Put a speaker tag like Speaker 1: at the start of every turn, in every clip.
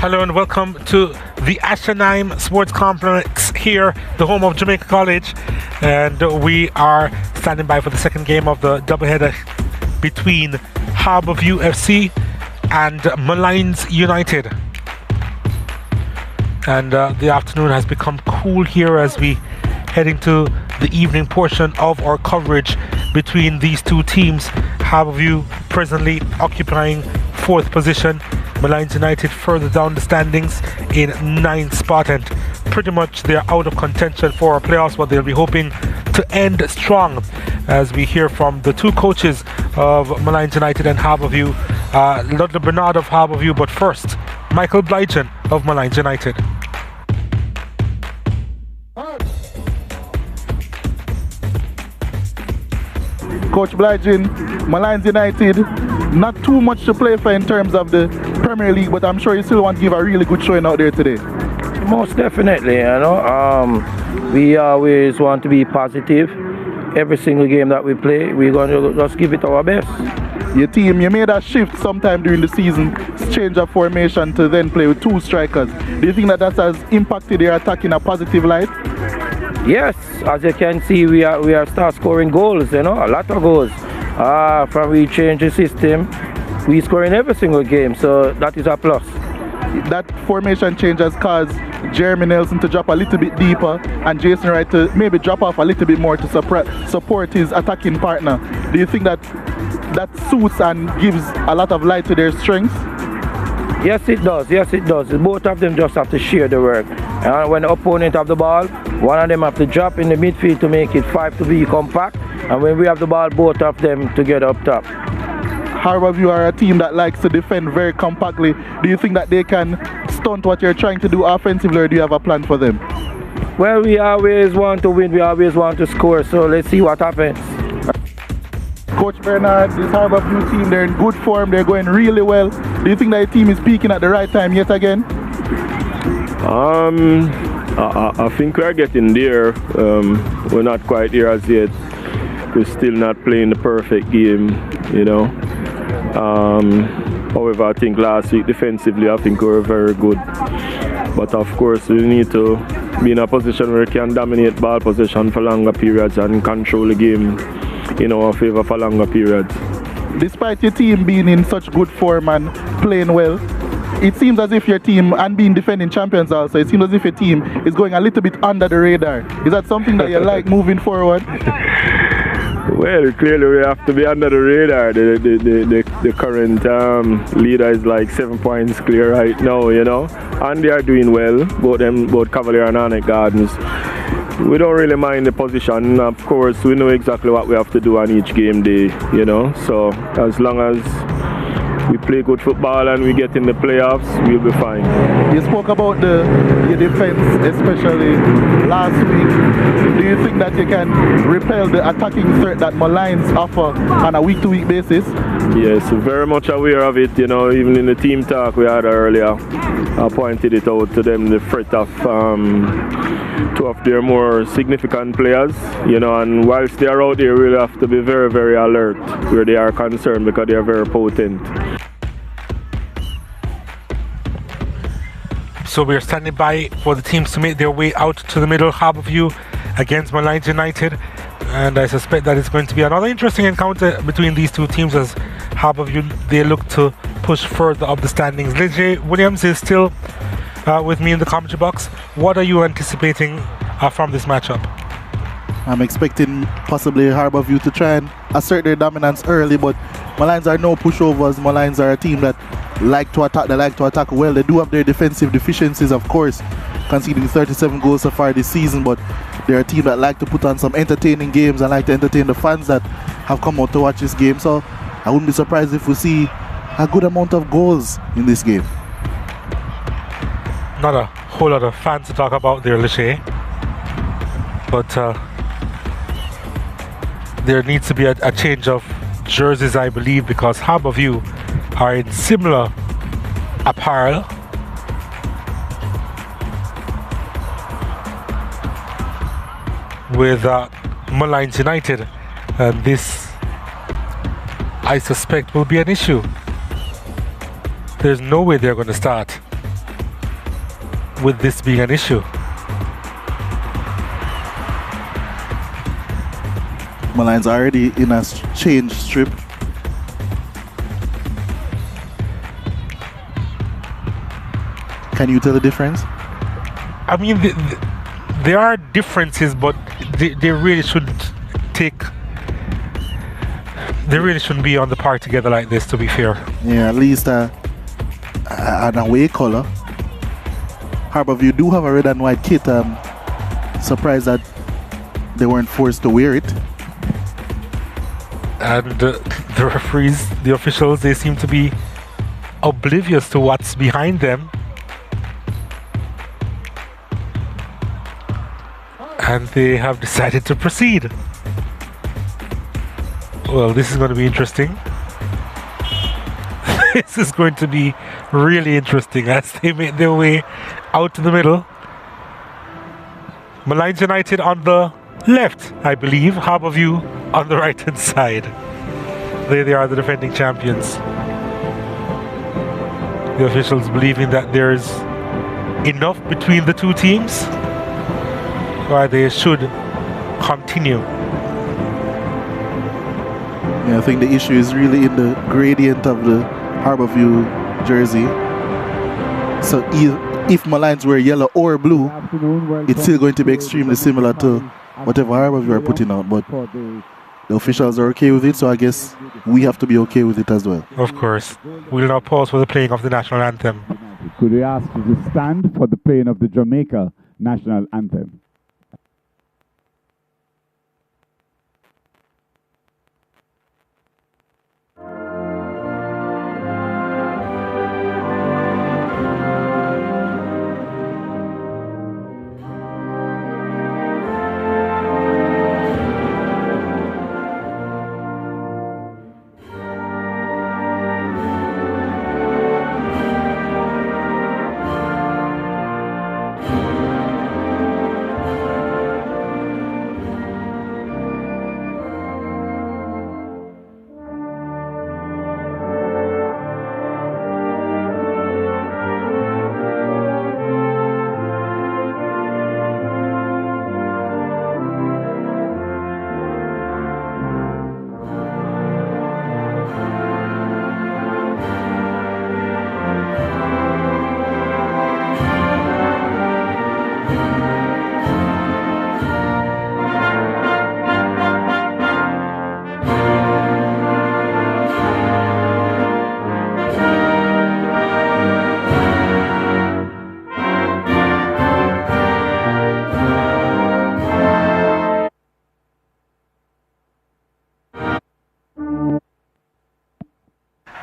Speaker 1: Hello and welcome to the Ashenheim Sports Complex here, the home of Jamaica College, and we are standing by for the second game of the doubleheader between Harbour FC and Molynes United. And the afternoon has become cool here as we head into the evening portion of our coverage between these two teams. Harbour presently occupying 4th position, Molynes United further down the standings in 9th spot, and pretty much they're out of contention for our playoffs, but they'll be hoping to end strong as we hear from the two coaches of Molynes United and Harbour. Ludlow Bernard of Harbour, but first Michael Blygen of Molynes United.
Speaker 2: Coach Blygen, Molynes United, not too much to play for in terms of the Premier League, but I'm sure you still want to give a really good showing out there today.
Speaker 3: Most definitely, we always want to be positive. Every single game that we play, we're going to just give it our best.
Speaker 2: Your team, you made a shift sometime during the season, change of formation to then play with 2 strikers. Do you think that has impacted your attack in a positive light?
Speaker 3: Yes, as you can see, we are start scoring goals, a lot of goals. From we change the system, we score in every single game, so that is a plus.
Speaker 2: That formation change has caused Jeremy Nelson to drop a little bit deeper and Jason Wright to maybe drop off a little bit more to support his attacking partner. Do you think that suits and gives a lot of light to their strengths?
Speaker 3: Yes, it does. Yes, it does. Both of them just have to share the work. And when the opponent have the ball, one of them have to drop in the midfield to make it 5 to be compact. And when we have the ball, both of them to get up top.
Speaker 2: Harbour are a team that likes to defend very compactly. Do you think that they can stunt what you're trying to do offensively, or do you have a plan for them?
Speaker 3: Well, we always want to win. We always want to score. So let's see what happens.
Speaker 2: Coach Bernard, this Harbour team, they're in good form. They're going really well. Do you think that the team is peaking at the right time yet again?
Speaker 4: I think we're getting there. We're not quite there as yet. We're still not playing the perfect game, However, I think last week defensively, I think we were very good. But of course, we need to be in a position where we can dominate ball possession for longer periods and control the game in our favor for longer periods.
Speaker 2: Despite your team being in such good form and playing well, it seems as if your team, and being defending champions also, it seems as if your team is going a little bit under the radar. Is that something that you like moving forward?
Speaker 4: Well, clearly we have to be under the radar. The current leader is like 7 points clear right now, and they are doing well, both Cavalier and Arnett Gardens. We don't really mind the position. Of course, we know exactly what we have to do on each game day, so as long as we play good football and we get in the playoffs, we'll be fine.
Speaker 2: You spoke about your defense, especially last week. Do you think that you can repel the attacking threat that Molynes offer on a week-to-week basis?
Speaker 4: Yes, very much aware of it. Even in the team talk we had earlier, I pointed it out to them, the threat of 2 of their more significant players, and whilst they are out there, we'll have to be very, very alert where they are concerned because they are very potent.
Speaker 1: So we're standing by for the teams to make their way out to the middle. Harbour against Molynes United, and I suspect that it's going to be another interesting encounter between these two teams as Harbour they look to push further up the standings. Lindsay Williams is still with me in the commentary box. What are you anticipating from this matchup?
Speaker 2: I'm expecting possibly Harbour to try and assert their dominance early, but Molynes are no pushovers. Molynes are a team that like to attack. They like to attack well. They do have their defensive deficiencies, of course, conceding 37 goals so far this season, but they're a team that like to put on some entertaining games and like to entertain the fans that have come out to watch this game. So I wouldn't be surprised if we see a good amount of goals in this game.
Speaker 1: Not a whole lot of fans to talk about there, Lachey, but there needs to be a change of jerseys, I believe, because Harbour are in similar apparel. With Molynes United, and this, I suspect, will be an issue. There's no way they're going to start with this being an issue.
Speaker 2: Molynes already in a change strip. Can you tell the difference?
Speaker 1: I mean, there are differences, but they really shouldn't take. They really shouldn't be on the park together like this, to be fair.
Speaker 2: Yeah, at least an away color. Harbourview do have a red and white kit. I'm surprised that they weren't forced to wear it.
Speaker 1: And the referees, the officials, they seem to be oblivious to what's behind them. And they have decided to proceed. Well, this is going to be interesting. This is going to be really interesting as they make their way out to the middle. Molynes United on the left, I believe. Harbourview on the right hand side. There they are, the defending champions. The officials believing that there's enough between the two teams, why they should continue.
Speaker 2: Yeah, I think the issue is really in the gradient of the Harbourview jersey. So if Molynes were yellow or blue, it's still going to be extremely similar to whatever Harbourview are putting out. But the officials are okay with it, so I guess we have to be okay with it as well.
Speaker 1: Of course. We'll now pause for the playing of the national anthem.
Speaker 5: Could we ask you to stand for the playing of the Jamaica national anthem?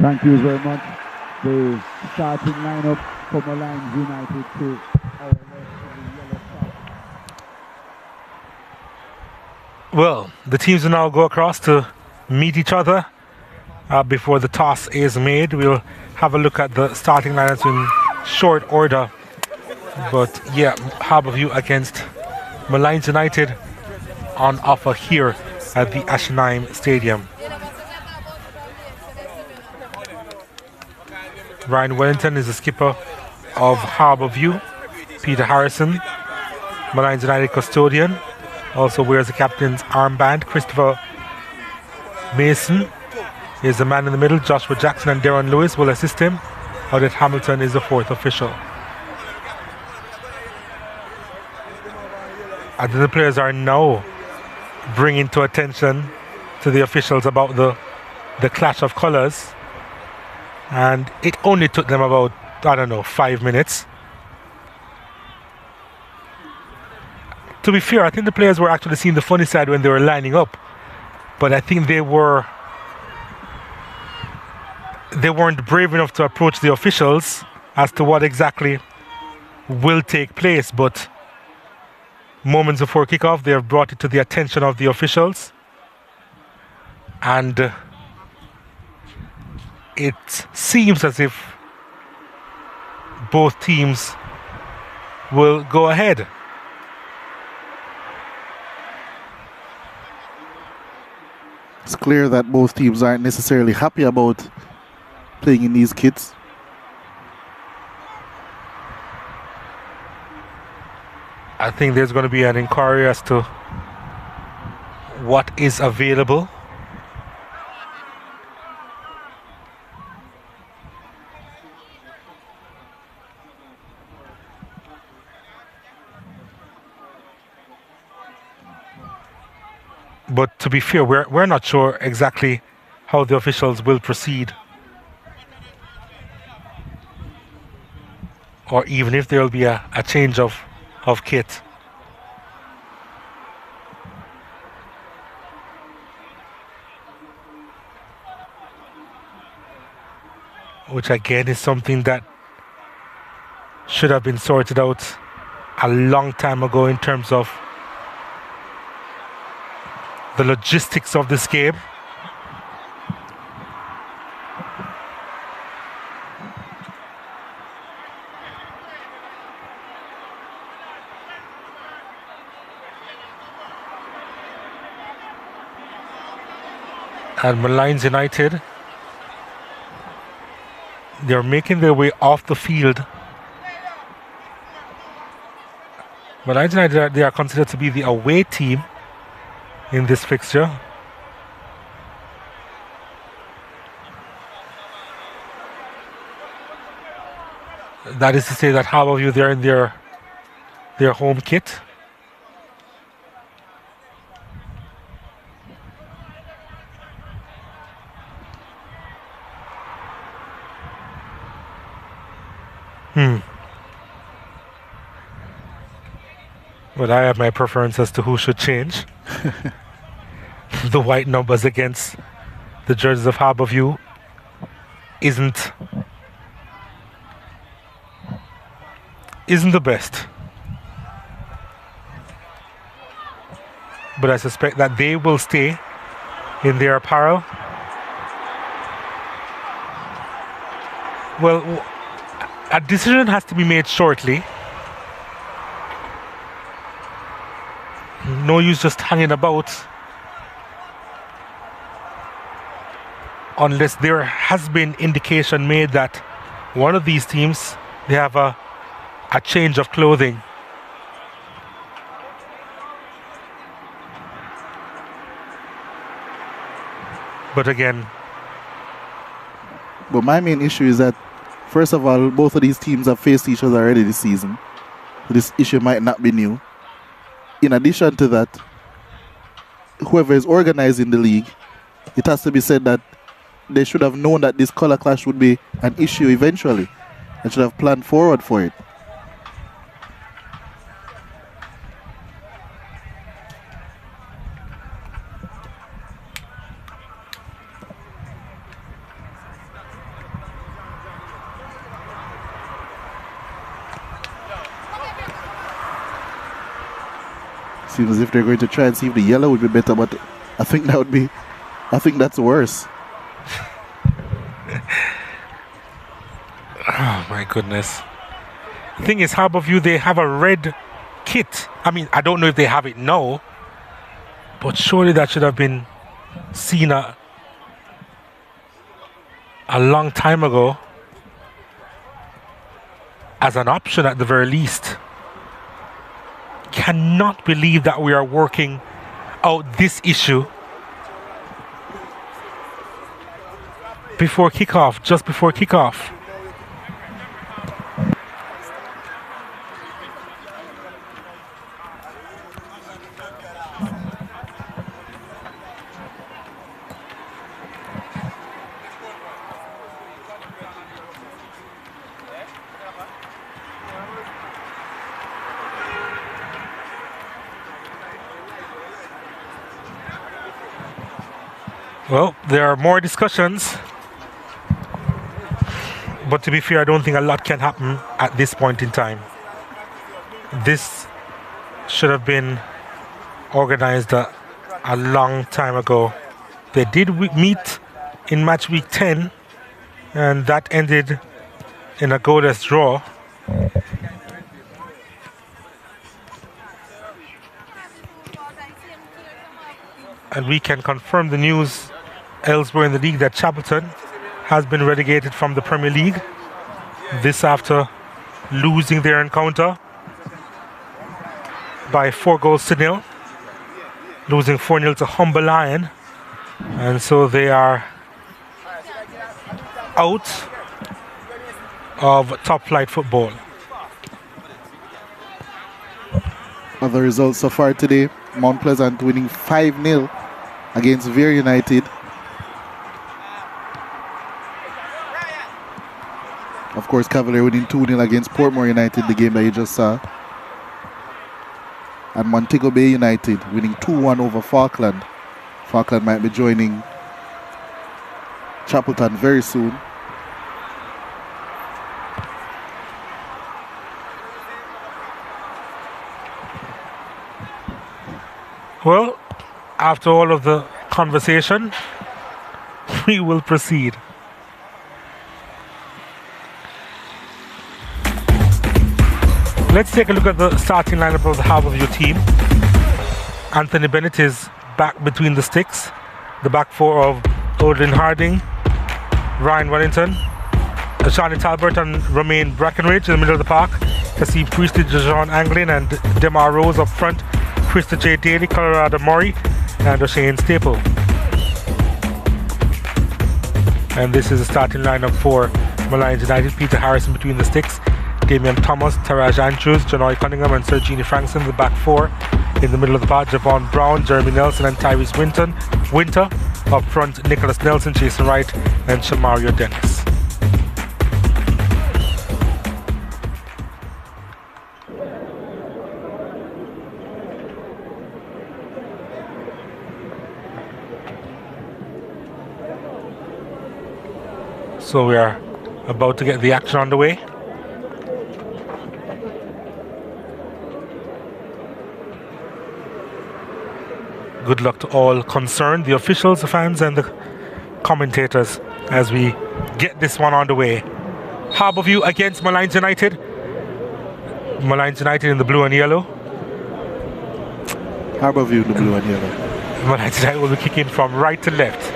Speaker 5: Thank you very much. The starting lineup for Molynes United to our left in the yellow cap.
Speaker 1: Well, the teams will now go across to meet each other before the toss is made. We'll have a look at the starting lineups in short order. But yeah, Harbourview against Molynes United on offer here at the Ashnaim Stadium. Ryan Wellington is the skipper of Harbourview. Peter Harrison, Molynes United custodian, also wears the captain's armband. Christopher Mason is the man in the middle. Joshua Jackson and Darren Lewis will assist him. Odette Hamilton is the fourth official. And the players are now bringing to attention to the officials about the clash of colours. And it only took them about, I don't know, 5 minutes. To be fair, I think the players were actually seeing the funny side when they were lining up. But I think they weren't brave enough to approach the officials as to what exactly will take place. But moments before kickoff, they have brought it to the attention of the officials. And it seems as if both teams will go ahead.
Speaker 2: It's clear that both teams aren't necessarily happy about playing in these kits.
Speaker 1: I think there's going to be an inquiry as to what is available. But to be fair, we're not sure exactly how the officials will proceed, or even if there will be a change of kit. Which again is something that should have been sorted out a long time ago in terms of the logistics of this game. And Molynes United, they're making their way off the field. Molynes United, they are considered to be the away team in this fixture. That is to say that half of you, they're in their home kit. Well, I have my preference as to who should change. The white numbers against the jerseys of Harbour isn't the best. But I suspect that they will stay in their apparel. Well, a decision has to be made shortly. No use just hanging about unless there has been indication made that one of these teams, they have a change of clothing. But again,
Speaker 2: but my main issue is that, first of all, both of these teams have faced each other already this season. So this issue might not be new. In addition to that, whoever is organizing the league, it has to be said that they should have known that this color clash would be an issue eventually and should have planned forward for it. Seems as if they're going to try and see if the yellow would be better, but I think that's worse.
Speaker 1: Oh my goodness. The thing is, Harbour, they have a red kit. I mean, I don't know if they have it now, but surely that should have been seen a long time ago as an option at the very least. Cannot believe that we are working out this issue before kickoff, just before kickoff. Well, there are more discussions, but to be fair, I don't think a lot can happen at this point in time. This should have been organized a long time ago. They did meet in match week 10, and that ended in a goalless draw. And we can confirm the news elsewhere in the league that Chapelton has been relegated from the Premier League. This after losing their encounter. by 4-0, losing 4-0 to Humber Lion, and so they are out of top flight football.
Speaker 2: Other results so far today: Mount Pleasant winning 5-0 against Vere United. Of course, Cavalier winning 2-0 against Portmore United, the game that you just saw. And Montego Bay United winning 2-1 over Falkland. Falkland might be joining Chapelton very soon.
Speaker 1: Well, after all of the conversation, we will proceed. Let's take a look at the starting lineup of the Harborview team. Anthony Bennett is back between the sticks. The back four of Odin Harding, Ryan Wellington, Johnny Talbert and Romain Brackenridge in the middle of the park. Cassie Priestley, Jean Anglin and Demar Rose up front. Krista J. Daly, Colorado Murray and O'Shane Staple. And this is the starting lineup for Molynes United. Peter Harrison between the sticks, Damian Thomas, Taraj Andrews, Janoy Cunningham and Sir Jeannie Frankson. The back four in the middle of the park: Javon Brown, Jeremy Nelson and Tyrese Winter. Up front, Nicholas Nelson, Jason Wright and Shamario Dennis. So we are about to get the action underway. Good luck to all concerned, the officials, the fans and the commentators as we get this one underway. Harborview against Molynes United. Molynes United in the blue and yellow.
Speaker 2: Harborview in the blue and yellow.
Speaker 1: Molynes United will be kicking from right to left.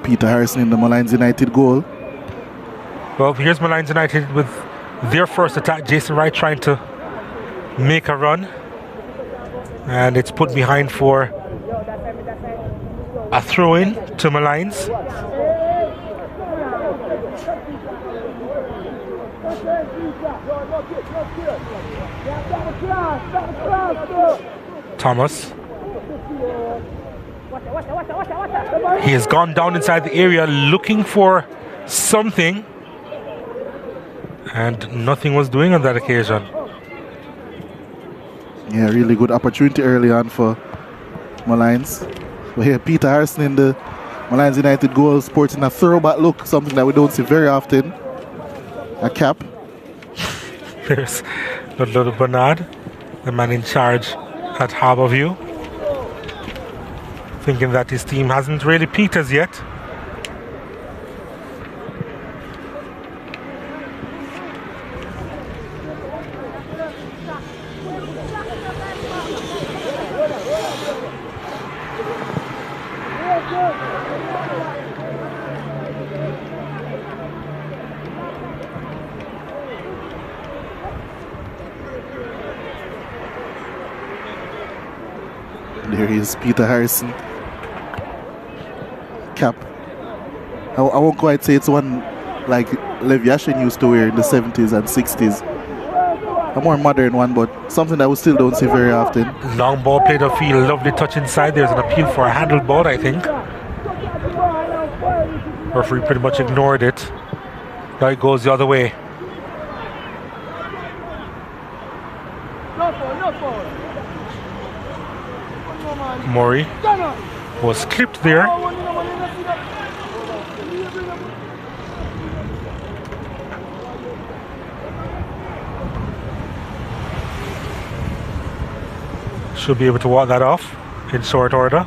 Speaker 2: Peter Harrison in the Molynes United goal.
Speaker 1: Well, here's Molynes United with their first attack. Jason Wright trying to make a run. And it's put behind for a throw-in to Molynes. Thomas. He has gone down inside the area looking for something, and nothing was doing on that occasion.
Speaker 2: Yeah, really good opportunity early on for Molynes. So here, Peter Harrison in the Molynes United goal, sporting a throwback look, something that we don't see very often. A cap.
Speaker 1: There's little Bernard, the man in charge at Harborview, thinking that his team hasn't really peaked as yet.
Speaker 2: There is Peter Harrison. Cap. I won't quite say it's one like Lev Yashin used to wear in the 70s and 60s. A more modern one, but something that we still don't see very often.
Speaker 1: Long ball played upfield, lovely touch inside. There's an appeal for a handled ball, I think. Referee pretty much ignored it. Now it goes the other way. Murray was clipped there. Should be able to walk that off in short order.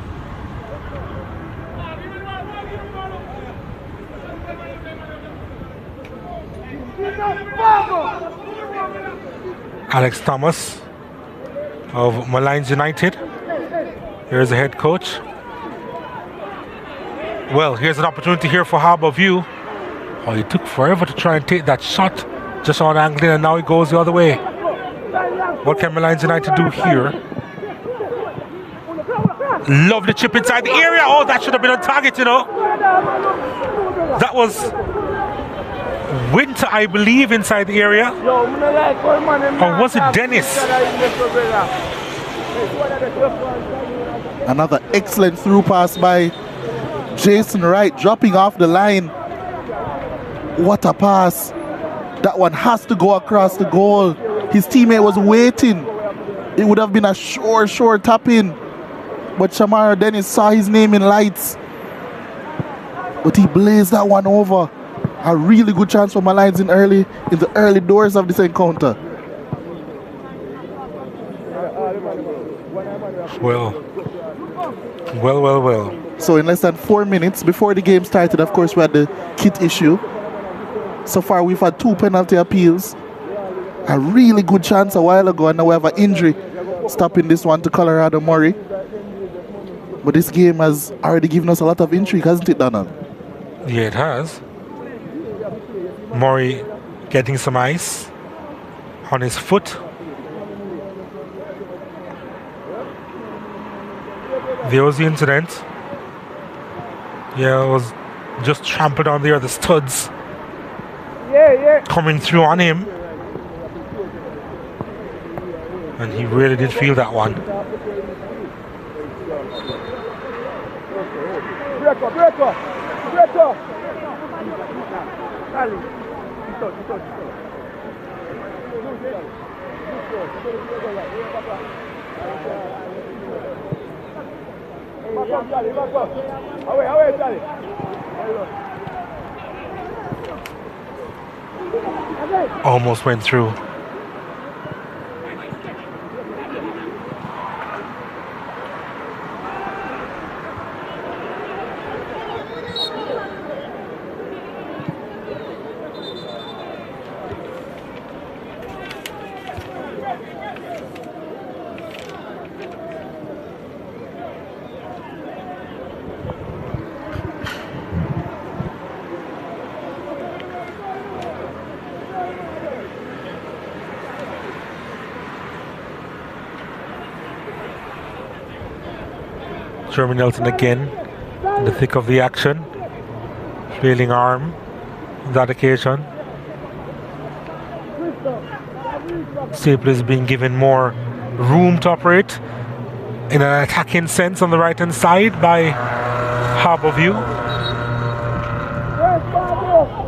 Speaker 1: Alex Thomas of Molynes United. Here's the head coach. Well, here's an opportunity here for Harbour View. Oh, he took forever to try and take that shot just on angling, and now he goes the other way. What can Molynes United do here? Lovely chip inside the area. Oh, that should have been on target, you know. That was Winter, I believe, inside the area. Or was it Dennis?
Speaker 2: Another excellent through pass by Jason Wright, dropping off the line. What a pass. That one has to go across the goal. His teammate was waiting. It would have been a sure tap in. But Shamara Dennis saw his name in lights. But he blazed that one over. A really good chance for Molynes in the early doors of this encounter.
Speaker 1: Well.
Speaker 2: So in less than 4 minutes before the game started, of course, we had the kit issue. So far, we've had 2 penalty appeals. A really good chance a while ago, and now we have an injury stopping this one to Colorado Murray. But this game has already given us a lot of intrigue, hasn't it, Donald?
Speaker 1: Yeah, it has. Murray getting some ice on his foot. There was the incident. Yeah, it was just trampled on there, the studs coming through on him. And he really did feel that one. Almost went through. Jeremy Nelson again in the thick of the action, flailing arm on that occasion. Staple is being given more room to operate in an attacking sense on the right hand side by Harbour View.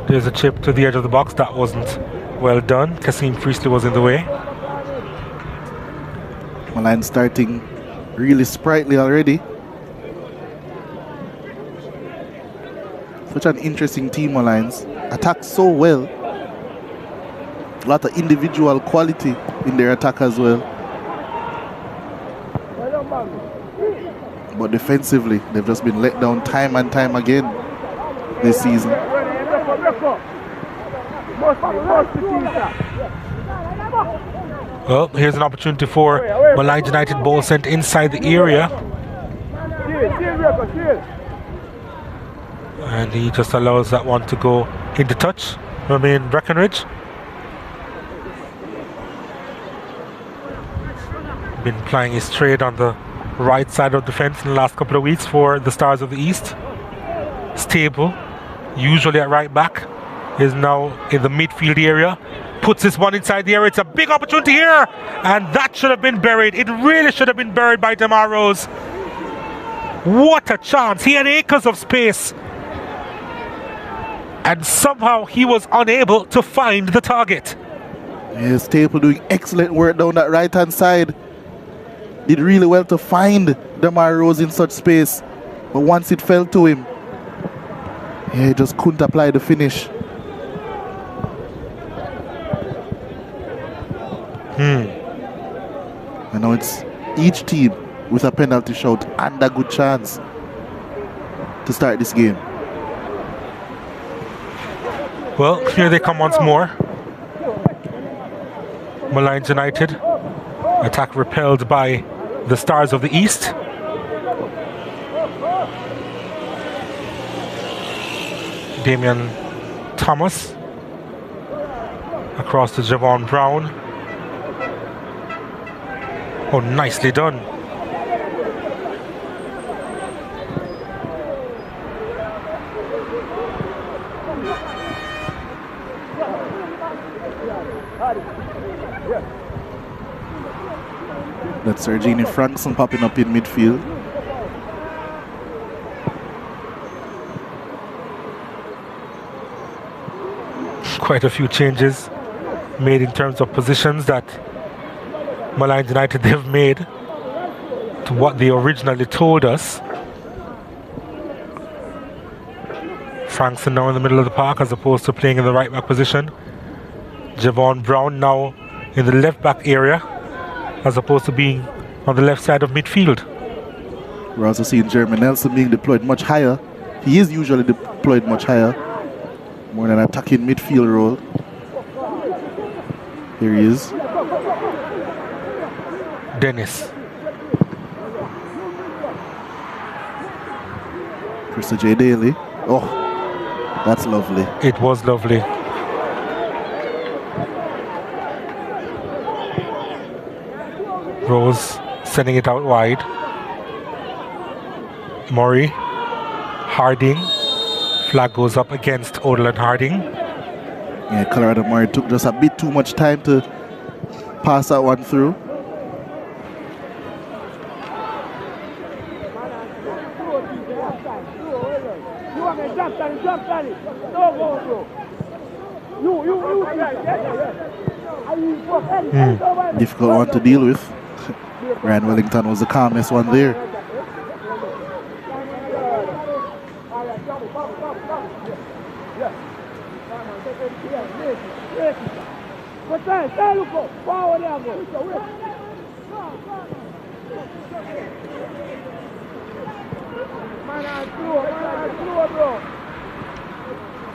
Speaker 1: There's a chip to the edge of the box. That wasn't well done. Kasim Priestley was in the way.
Speaker 2: Molynes starting really sprightly already. Such an interesting team, Molynes. Attack so well. A lot of individual quality in their attack as well. But defensively, they've just been let down time and time again this season.
Speaker 1: Well, here's an opportunity for Molynes United. Ball sent inside the area. And he just allows that one to go into touch. Romain Breckenridge. Been plying his trade on the right side of defense in the last couple of weeks for the Stars of the East. Stable, usually at right back, is now in the midfield area. Puts this one inside the area. It's a big opportunity here, and that should have been buried. It really should have been buried by Demar Rose. What a chance. He had acres of space, and somehow he was unable to find the target.
Speaker 2: Yes, Staple doing excellent work down that right hand side. Did really well to find Demar Rose in such space, but once it fell to him, yeah, he just couldn't apply the finish. And now it's each team with a penalty shot and a good chance to start this game.
Speaker 1: Well, here they come once more. Molynes United. Attack repelled by the Stars of the East. Damian Thomas. Across to Javon Brown. Oh, nicely done.
Speaker 2: That's Sergini Frankson popping up in midfield.
Speaker 1: Quite a few changes made in terms of positions that Molynes United have made to what they originally told us. Frankson now in the middle of the park as opposed to playing in the right back position. Javon Brown now in the left back area as opposed to being on the left side of midfield.
Speaker 2: We're also seeing Jeremy Nelson being deployed much higher. He is usually deployed much higher, more than attacking midfield role. Here he is.
Speaker 1: Dennis.
Speaker 2: Krista J. Daly. Oh, that's lovely.
Speaker 1: It was lovely. Rose sending it out wide. Murray. Harding. Flag goes up against Odell and Harding.
Speaker 2: Yeah, Colorado Murray took just a bit too much time to pass that one through. Difficult one to deal with. Ryan Wellington was the calmest one there.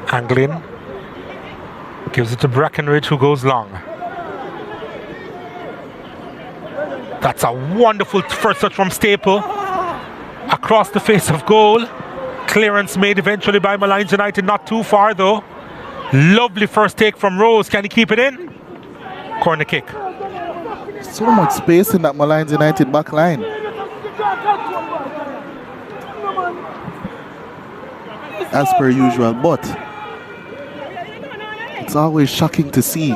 Speaker 1: Anglin gives it to Brackenridge, who goes long. That's a wonderful first touch from Staple. Across the face of goal. Clearance made eventually by Molynes United, not too far though. Lovely first take from Rose. Can he keep it in? Corner kick.
Speaker 2: So much space in that Molynes United back line. As per usual, but it's always shocking to see.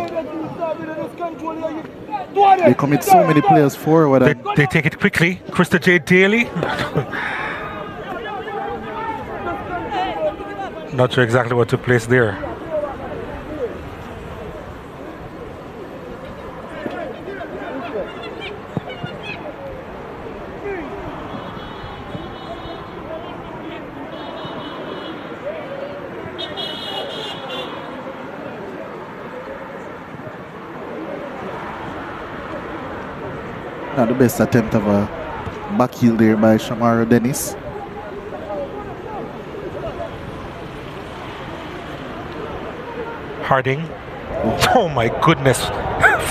Speaker 2: They commit so many players forward.
Speaker 1: They take it quickly. Krista J. Daly. Not sure exactly what took place there.
Speaker 2: Not the best attempt of a back heel there by Shamara Dennis.
Speaker 1: Harding. Oh my goodness.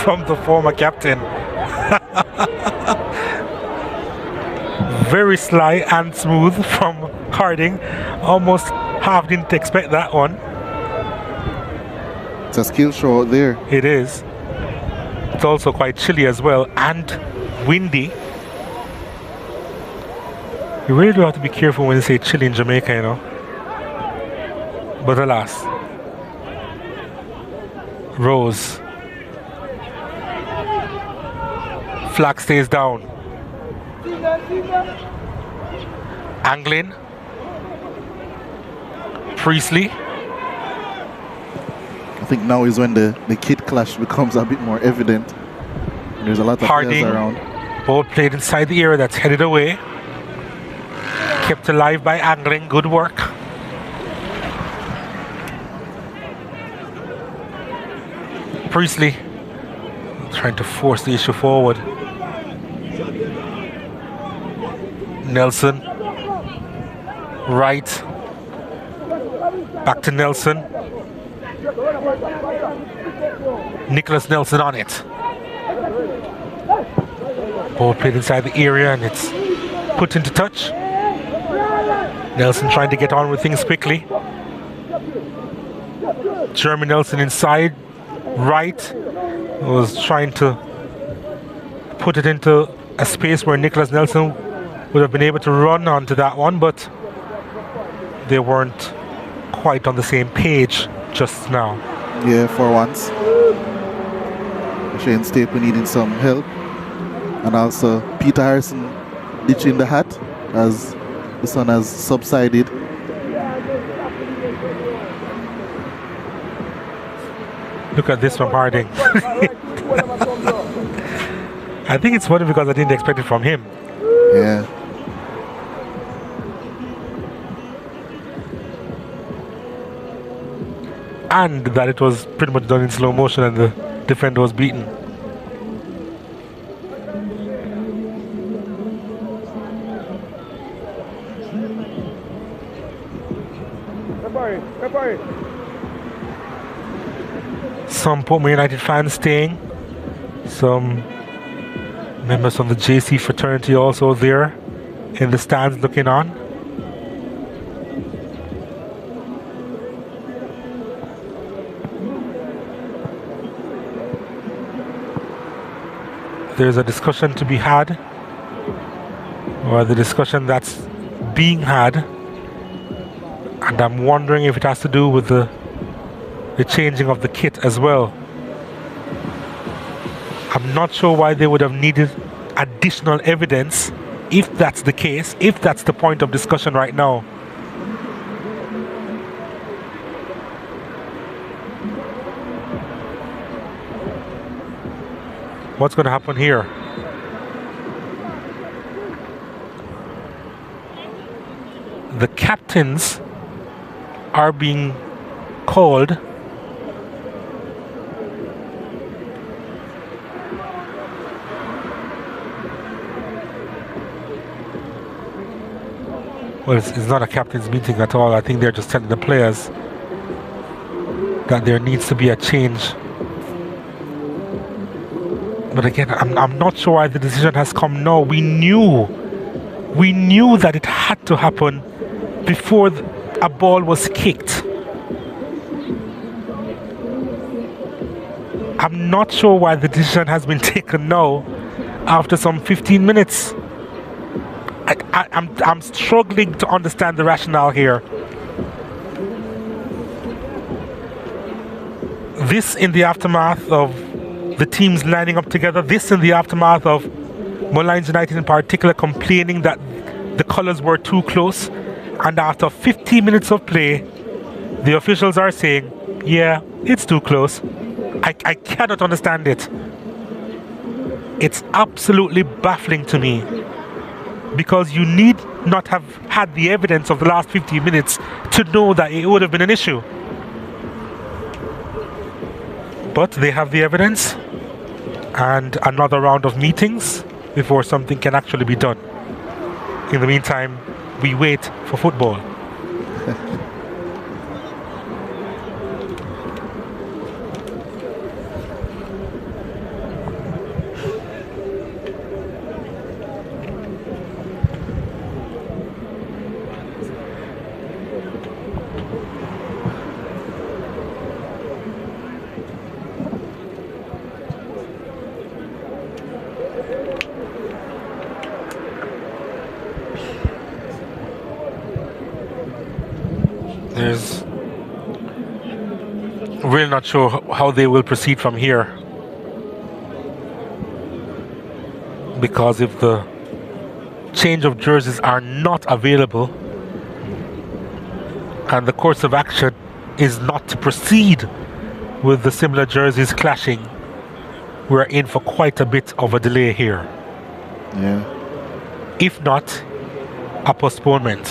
Speaker 1: From the former captain. Very sly and smooth from Harding. Almost half didn't expect that one.
Speaker 2: It's a skill show out there.
Speaker 1: It is. It's also quite chilly as well and windy. You really do have to be careful when you say chilly in Jamaica, you know. But alas. Rose. Flag stays down. Anglin. Priestley.
Speaker 2: I think now is when the kid clash becomes a bit more evident. There's a lot of
Speaker 1: Harding.
Speaker 2: players around.
Speaker 1: Ball played inside the area, that's headed away. Kept alive by Anglin, good work. Priestley trying to force the issue forward. Nelson. Right. Back to Nelson. Nicholas Nelson on it. Ball played inside the area and it's put into touch. Nelson trying to get on with things quickly. Jeremy Nelson inside, right, was trying to put it into a space where Nicholas Nelson would have been able to run onto that one, but they weren't quite on the same page just now.
Speaker 2: Yeah, for once. Shane Staple needing some help. And also Peter Harrison ditching the hat as the sun has subsided.
Speaker 1: Look at this from Harding. I think it's funny because I didn't expect it from him.
Speaker 2: Yeah.
Speaker 1: And that it was pretty much done in slow motion and the defender was beaten. Some Portmore United fans staying. Some members from the JC fraternity also there in the stands looking on. There's a discussion to be had, or the discussion that's being had, and I'm wondering if it has to do with the changing of the kit as well. I'm not sure why they would have needed additional evidence if that's the case, if that's the point of discussion right now. What's going to happen here? The captains are being called. Well, it's not a captain's meeting at all. I think they're just telling the players that there needs to be a change. But again, I'm not sure why the decision has come now. We knew that it had to happen before a ball was kicked. I'm not sure why the decision has been taken now after some 15 minutes. I'm struggling to understand the rationale here. This in the aftermath of the teams lining up together, this in the aftermath of Molynes United in particular complaining that the colours were too close, and after 15 minutes of play, the officials are saying, yeah, it's too close. I cannot understand it. It's absolutely baffling to me, because you need not have had the evidence of the last 15 minutes to know that it would have been an issue. But they have the evidence, and another round of meetings before something can actually be done. In the meantime, we wait for football. There's really not sure how they will proceed from here, because if the change of jerseys are not available and the course of action is not to proceed with the similar jerseys clashing, we're in for quite a bit of a delay here.
Speaker 2: Yeah.
Speaker 1: If not, a postponement.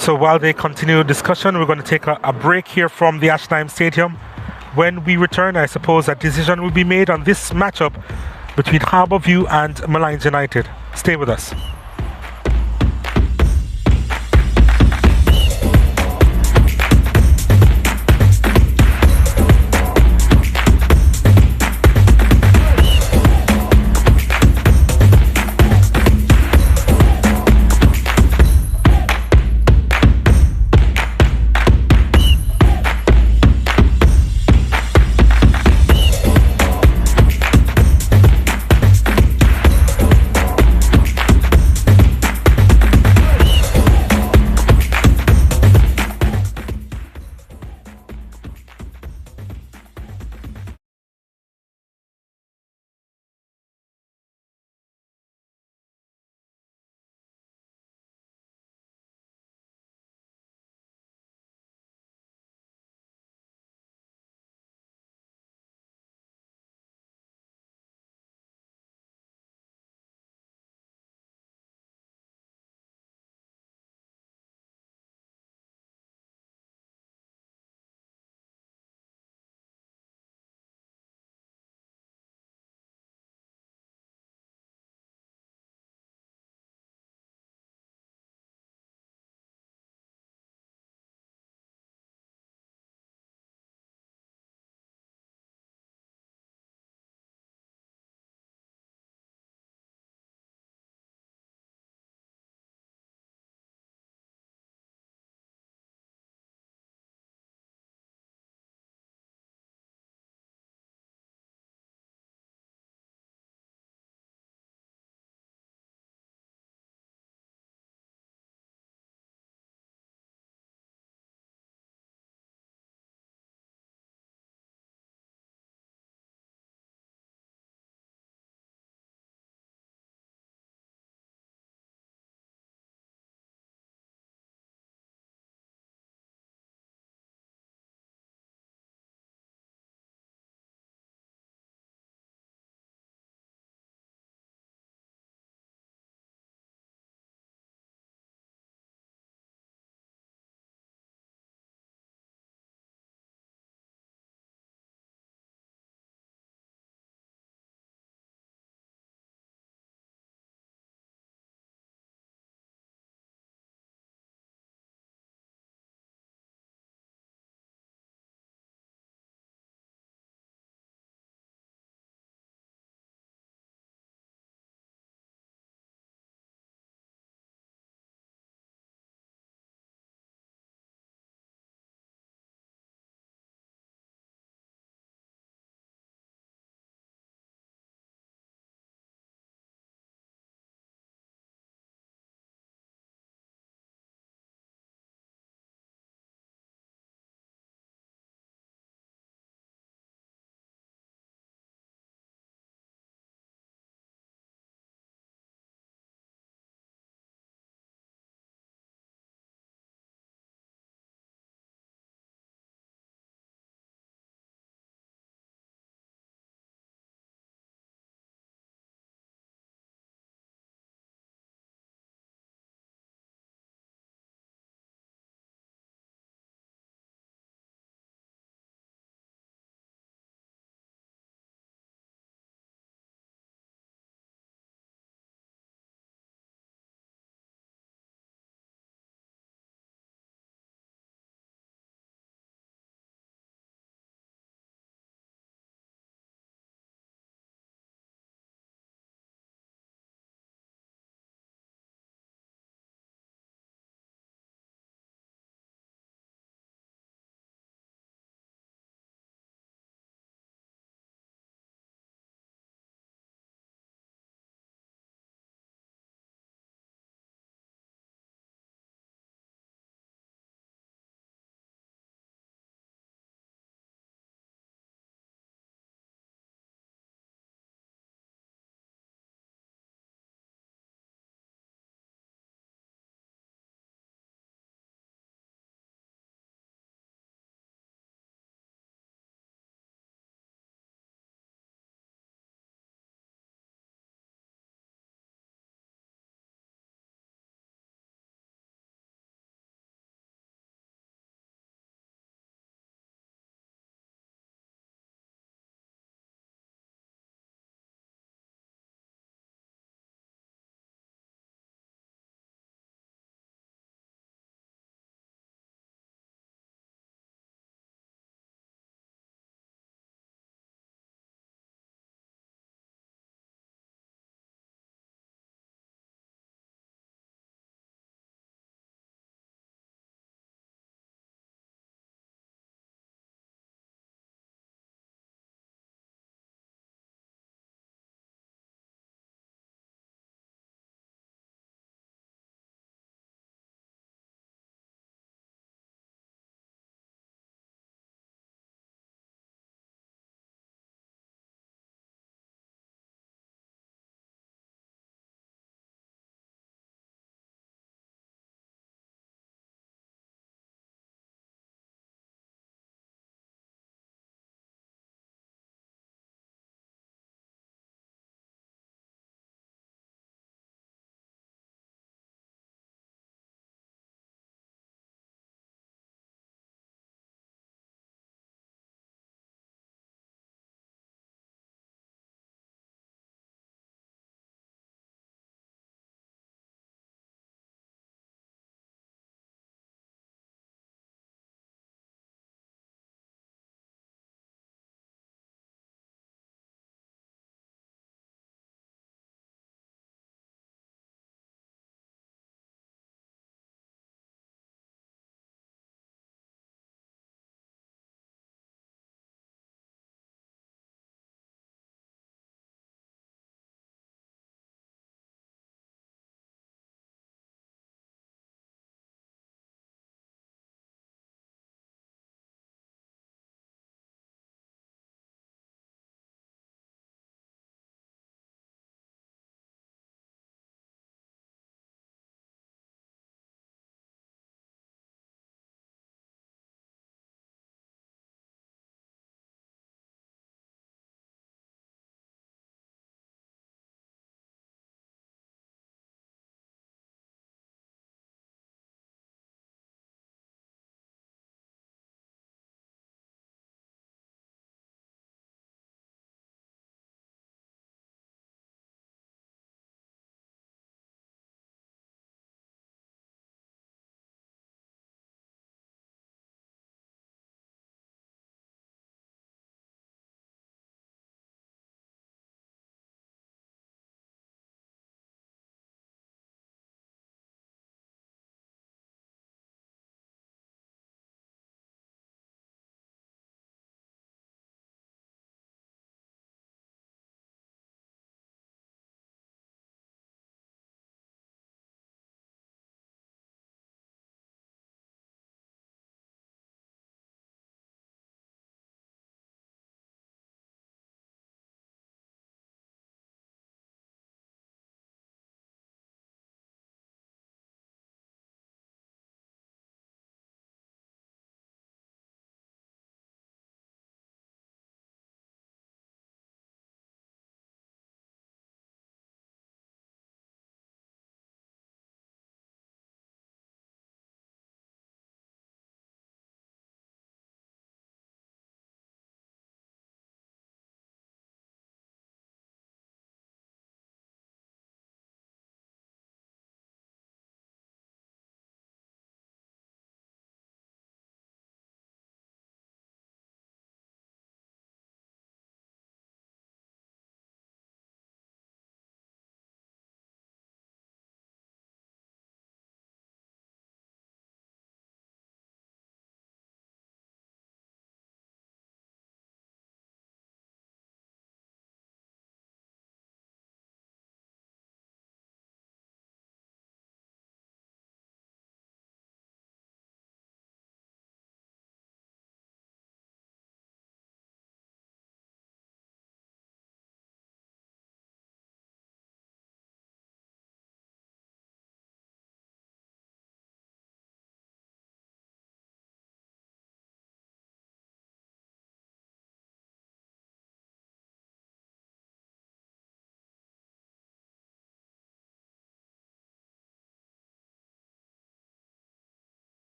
Speaker 1: So while they continue discussion, we're going to take a break here from the Ashline Stadium. When we return, I suppose a decision will be made on this matchup between Harbourview and Molynes United. Stay with us.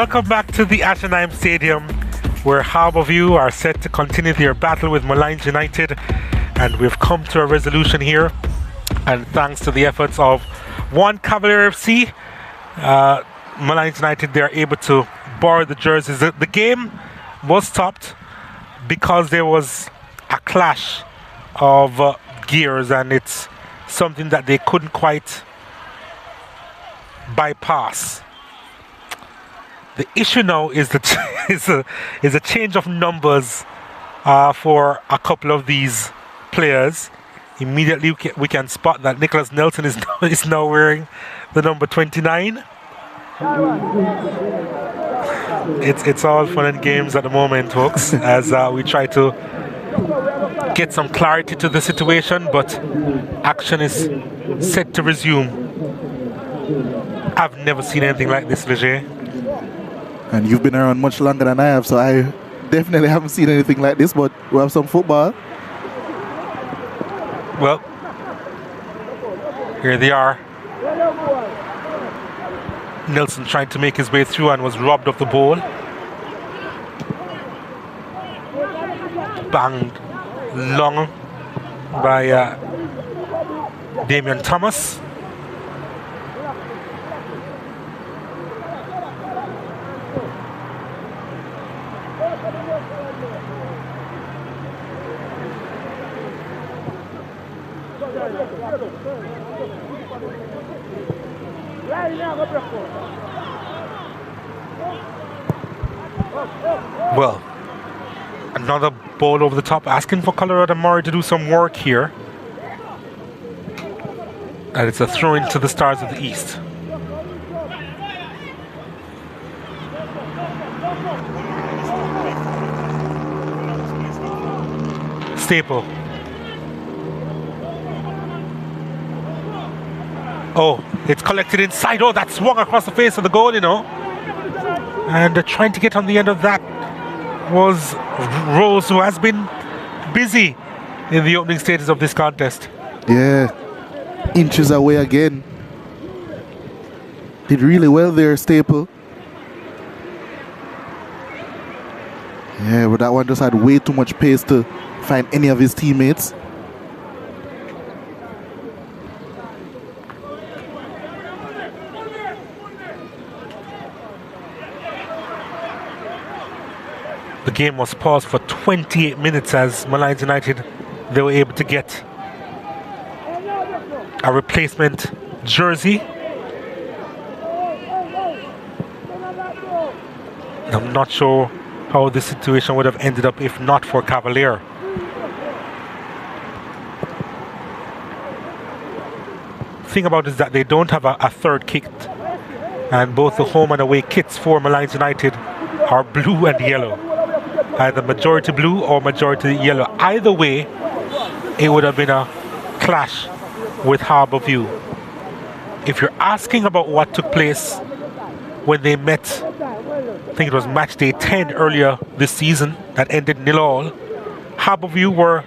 Speaker 1: Welcome back to the Ashenheim Stadium, where Harbour are set to continue their battle with Molynes United, and we've come to a resolution here. And thanks to the efforts of one Cavalier FC, Molynes United, they are able to borrow the jerseys. The game was stopped because there was a clash of gears, and it's something that they couldn't quite bypass. The issue now is that is a change of numbers for a couple of these players. Immediately we can spot that Nicholas Nelson is now wearing the number 29. It's all fun and games at the moment, folks, as we try to get some clarity to the situation, but action is set to resume. I've never seen anything like this, Leger.
Speaker 2: And you've been around much longer than I have, so I definitely haven't seen anything like this, but we have some football.
Speaker 1: Well, here they are. Nelson trying to make his way through and was robbed of the ball. Banged long by Damian Thomas. Well, another ball over the top, asking for Colorado Murray to do some work here. And it's a throw into the Stars of the East. Staple. Oh, it's collected inside. Oh, that swung across the face of the goal, you know. And trying to get on the end of that was Rose, who has been busy in the opening stages of this contest.
Speaker 2: Yeah, inches away again. Did really well there, Staple. Yeah, but that one just had way too much pace to find any of his teammates.
Speaker 1: The game was paused for 28 minutes as Molynes United, they were able to get a replacement jersey. I'm not sure how this situation would have ended up if not for Cavalier. Thing about it is that they don't have a third kit, and both the home and away kits for Molynes United are blue and yellow. Either majority blue or majority yellow. Either way, it would have been a clash with Harbour. If you're asking about what took place when they met, I think it was match day 10 earlier this season that ended 0-0. Harbour were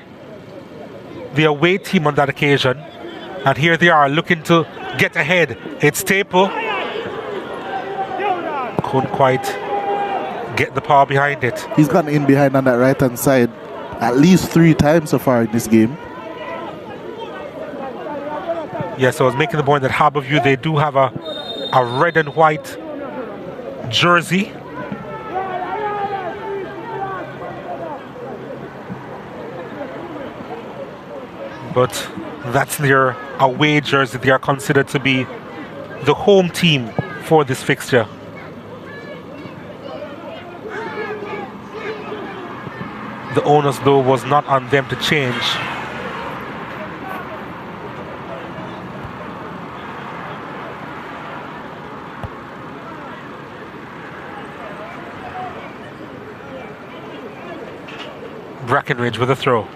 Speaker 1: the away team on that occasion, and here they are looking to get ahead. It's Staple. Couldn't quite get the power behind it.
Speaker 2: He's gone in behind on that right hand side at least 3 times so far in this game.
Speaker 1: Yes, I was making the point that Harbour they do have a red and white jersey. But that's their away jersey. They are considered to be the home team for this fixture. The onus, though, was not on them to change. Brackenridge with a throw.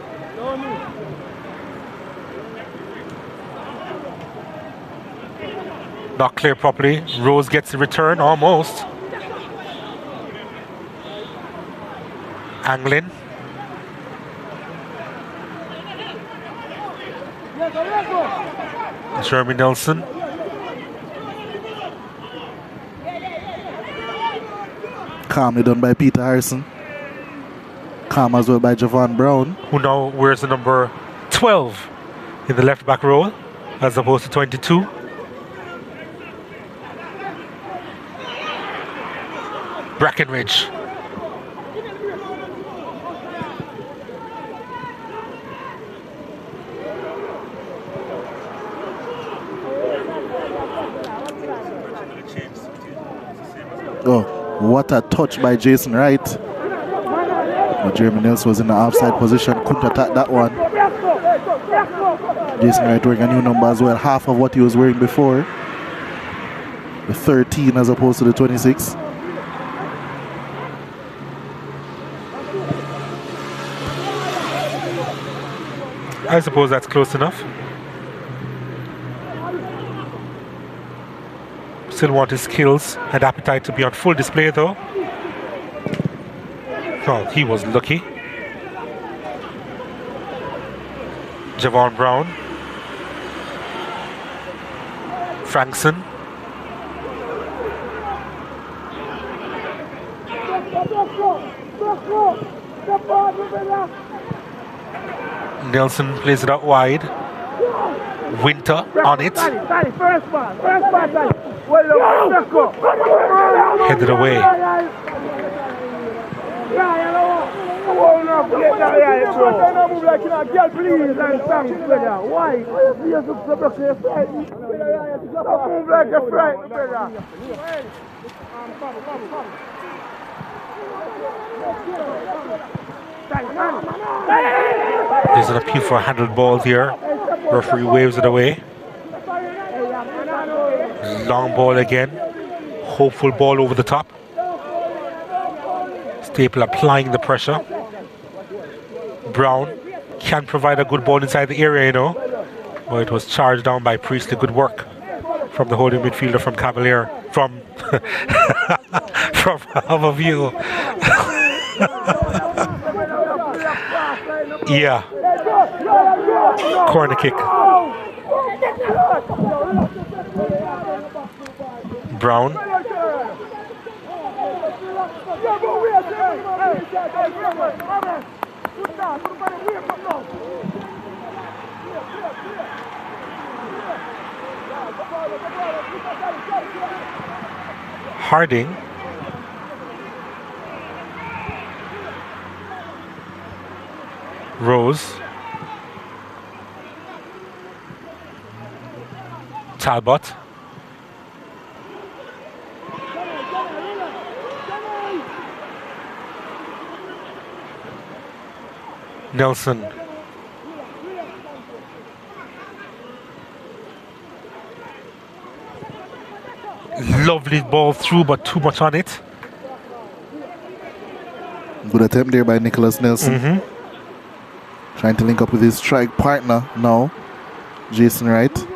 Speaker 1: Not clear properly. Rose gets the return, almost. Anglin. Jeremy Nelson.
Speaker 2: Calmly done by Peter Harrison. Calm as well by Javon Brown.
Speaker 1: Who now wears the number 12 in the left back role as opposed to 22. Brackenridge.
Speaker 2: Oh, what a touch by Jason Wright. But Jeremy Nelson was in the offside position, couldn't attack that one. Jason Wright wearing a new number as well, half of what he was wearing before. The 13 as opposed to the 26.
Speaker 1: I suppose that's close enough. Still want his skills and appetite to be on full display though. Oh, he was lucky. Javon Brown. Frankson. Nelson plays it out wide. Winter on it. Headed away. There's an appeal for a handled ball here. Referee waves it away. Long ball again. Hopeful ball over the top. Staple applying the pressure. Brown can provide a good ball inside the area, you know. But it was charged down by Priestley. Good work from the holding midfielder from Cavalier. From from Harbour. Yeah. Corner kick. Brown. Harding. Rose. Talbot. Nelson. Lovely ball through, but too much on it.
Speaker 2: Good attempt there by Nicholas Nelson. Trying to link up with his strike partner now, Jason Wright.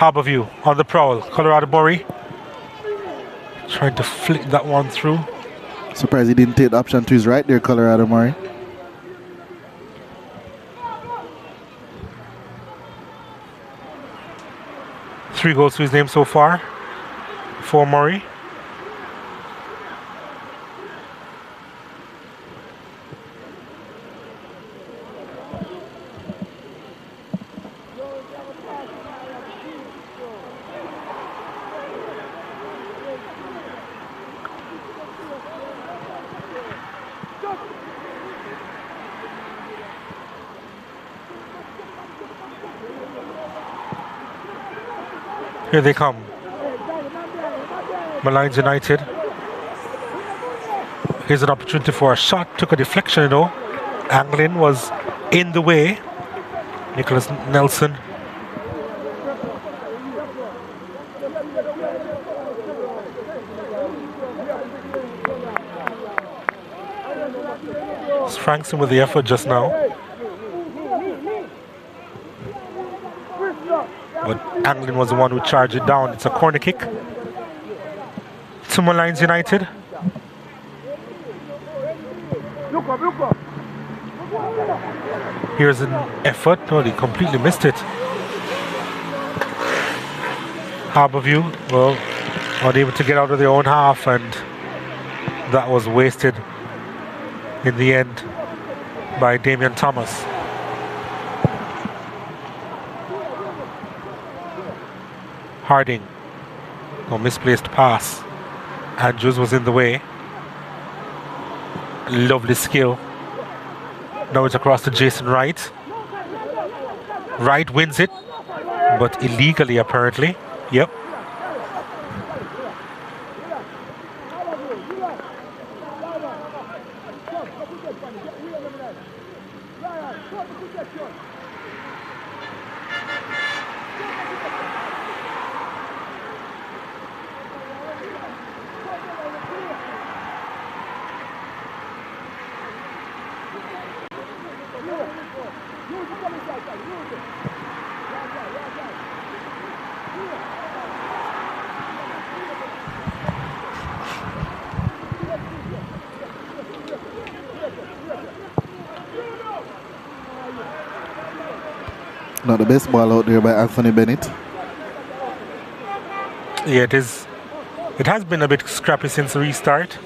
Speaker 1: Harbourview on the prowl. Colorado Murray trying to flick that one through.
Speaker 2: Surprised he didn't take the option to his right there, Colorado Murray.
Speaker 1: Three goals to his name so far for Murray. Here they come. Molynes United. Here's an opportunity for a shot. Took a deflection, Angling was in the way. Nicholas Nelson. It's Frankson with the effort just now. But Anglin was the one who charged it down. It's a corner kick to Molynes United. Here's an effort. No, they completely missed it. Harbourview, well, unable to get out of their own half, and that was wasted in the end by Damian Thomas. Harding, a misplaced pass. Andrews was in the way. Lovely skill. Now it's across to Jason Wright. Wright wins it, but illegally apparently. Yep.
Speaker 2: Not the best ball out there by Anthony Bennett.
Speaker 1: Yeah, it is. It has been a bit scrappy since the restart.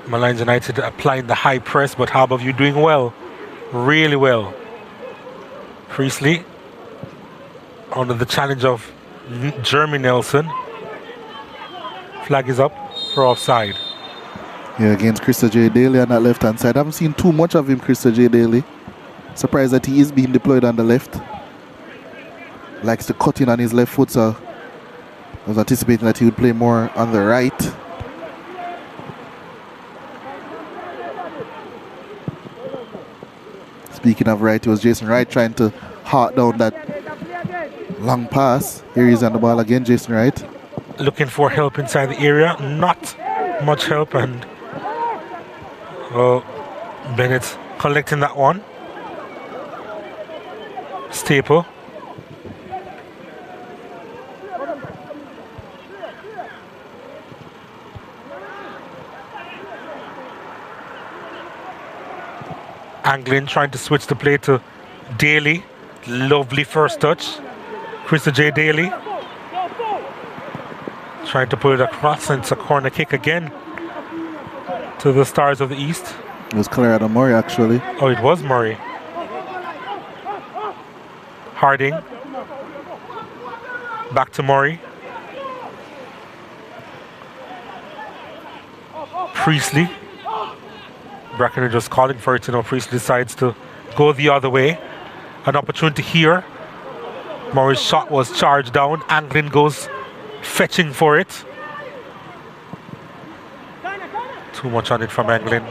Speaker 1: Molynes United applying the high press, but Harbourview doing well, really well. Priestley under the challenge of Jeremy Nelson. Flag is up for offside.
Speaker 2: Yeah, against Krista J. Daly on that left-hand side. I haven't seen too much of him, Krista J. Daly. Surprised that he is being deployed on the left. Likes to cut in on his left foot, so I was anticipating that he would play more on the right. Speaking of right, it was Jason Wright trying to hawk down that long pass. Here he's on the ball again, Jason Wright.
Speaker 1: Looking for help inside the area. Not much help, and Bennett collecting that one. Staple. Anglin trying to switch the play to Daly. Lovely first touch. Krista J. Daly trying to put it across, and it's a corner kick again to the Stars of the East.
Speaker 2: It was Colorado Murray, actually.
Speaker 1: Oh, it was Murray. Harding. Back to Murray. Priestley. Bracken just calling for it, Priestley decides to go the other way. An opportunity here. Murray's shot was charged down. Anglin goes fetching for it. Too much on it from Anglin.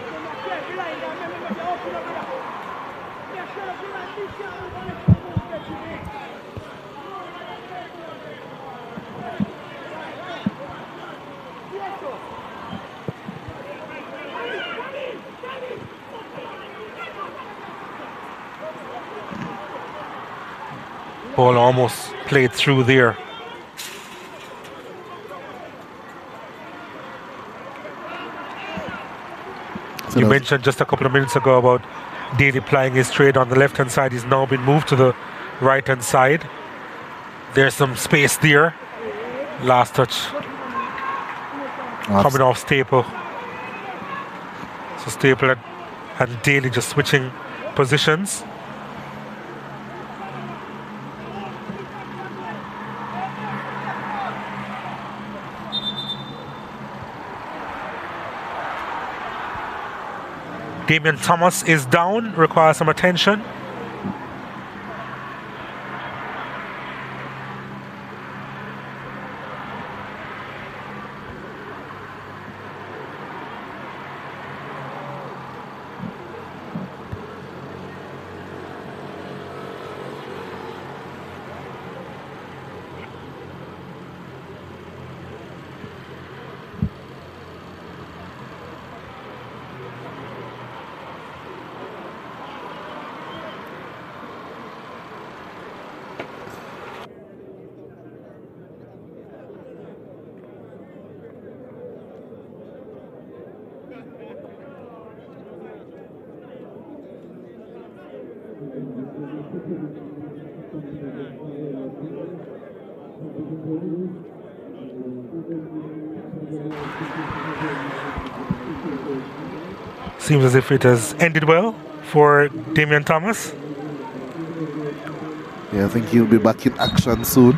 Speaker 1: Ball almost played through there.
Speaker 2: So
Speaker 1: You
Speaker 2: that's-
Speaker 1: mentioned just a couple of minutes ago about Daly plying his trade on the left-hand side. He's now been moved to the right-hand side. There's some space there. Last touch coming off Staple. So Staple and Daly just switching positions. Damian Thomas is down, requires some attention. Seems as if it has ended well for Damian Thomas.
Speaker 2: Yeah, I think he'll be back in action soon.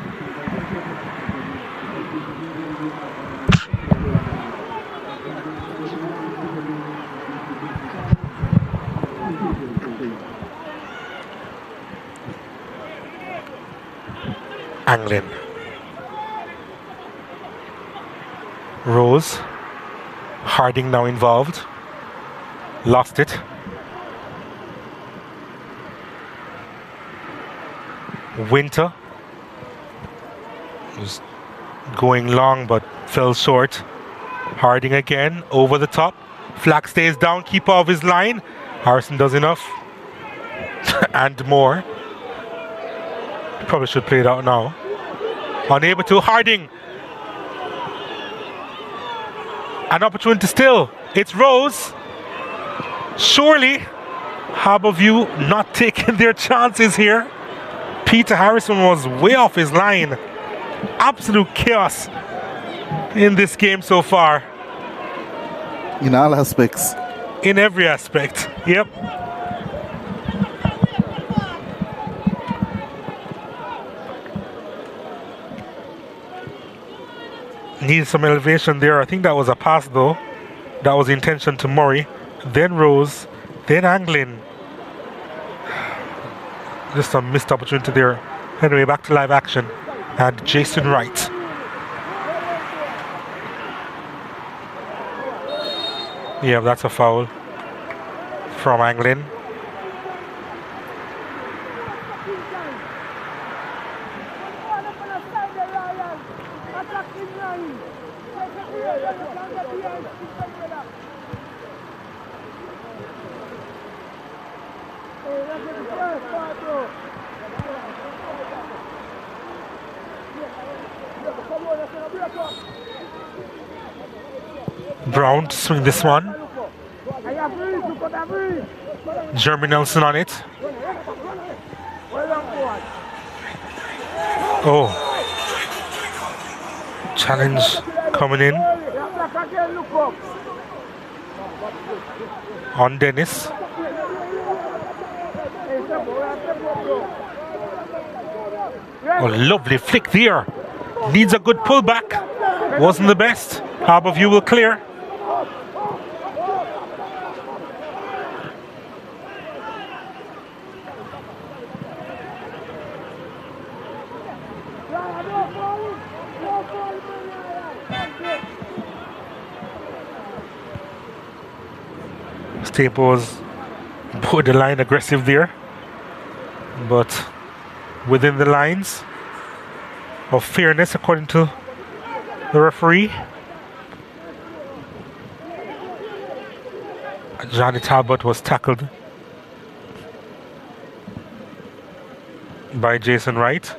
Speaker 1: Anglin. Rose. Harding now involved. Lost it. Winter was going long but fell short. Harding again over the top. Flack stays down, keeper of his line. Harrison does enough and more. Probably should play it out now. Unable to. Harding. An opportunity still. It's Rose. Surely Harbour View not taking their chances here. Peter Harrison was way off his line. Absolute chaos in this game so far.
Speaker 2: In all aspects.
Speaker 1: In every aspect. Yep. Needs some elevation there. I think that was a pass though. That was the intention to Murray. Then Rose. Then Anglin. Just a missed opportunity there. Anyway, back to live action. And Jason Wright. Yeah, that's a foul from Anglin. Brown to swing this one. Jeremy Nelson on it. Oh. Challenge coming in. On Dennis. Oh, lovely flick there. Needs a good pullback. Wasn't the best. Harbour View will clear. Staples put the line aggressive there, but within the lines of fairness according to the referee. Johnny Talbot was tackled by Jason Wright.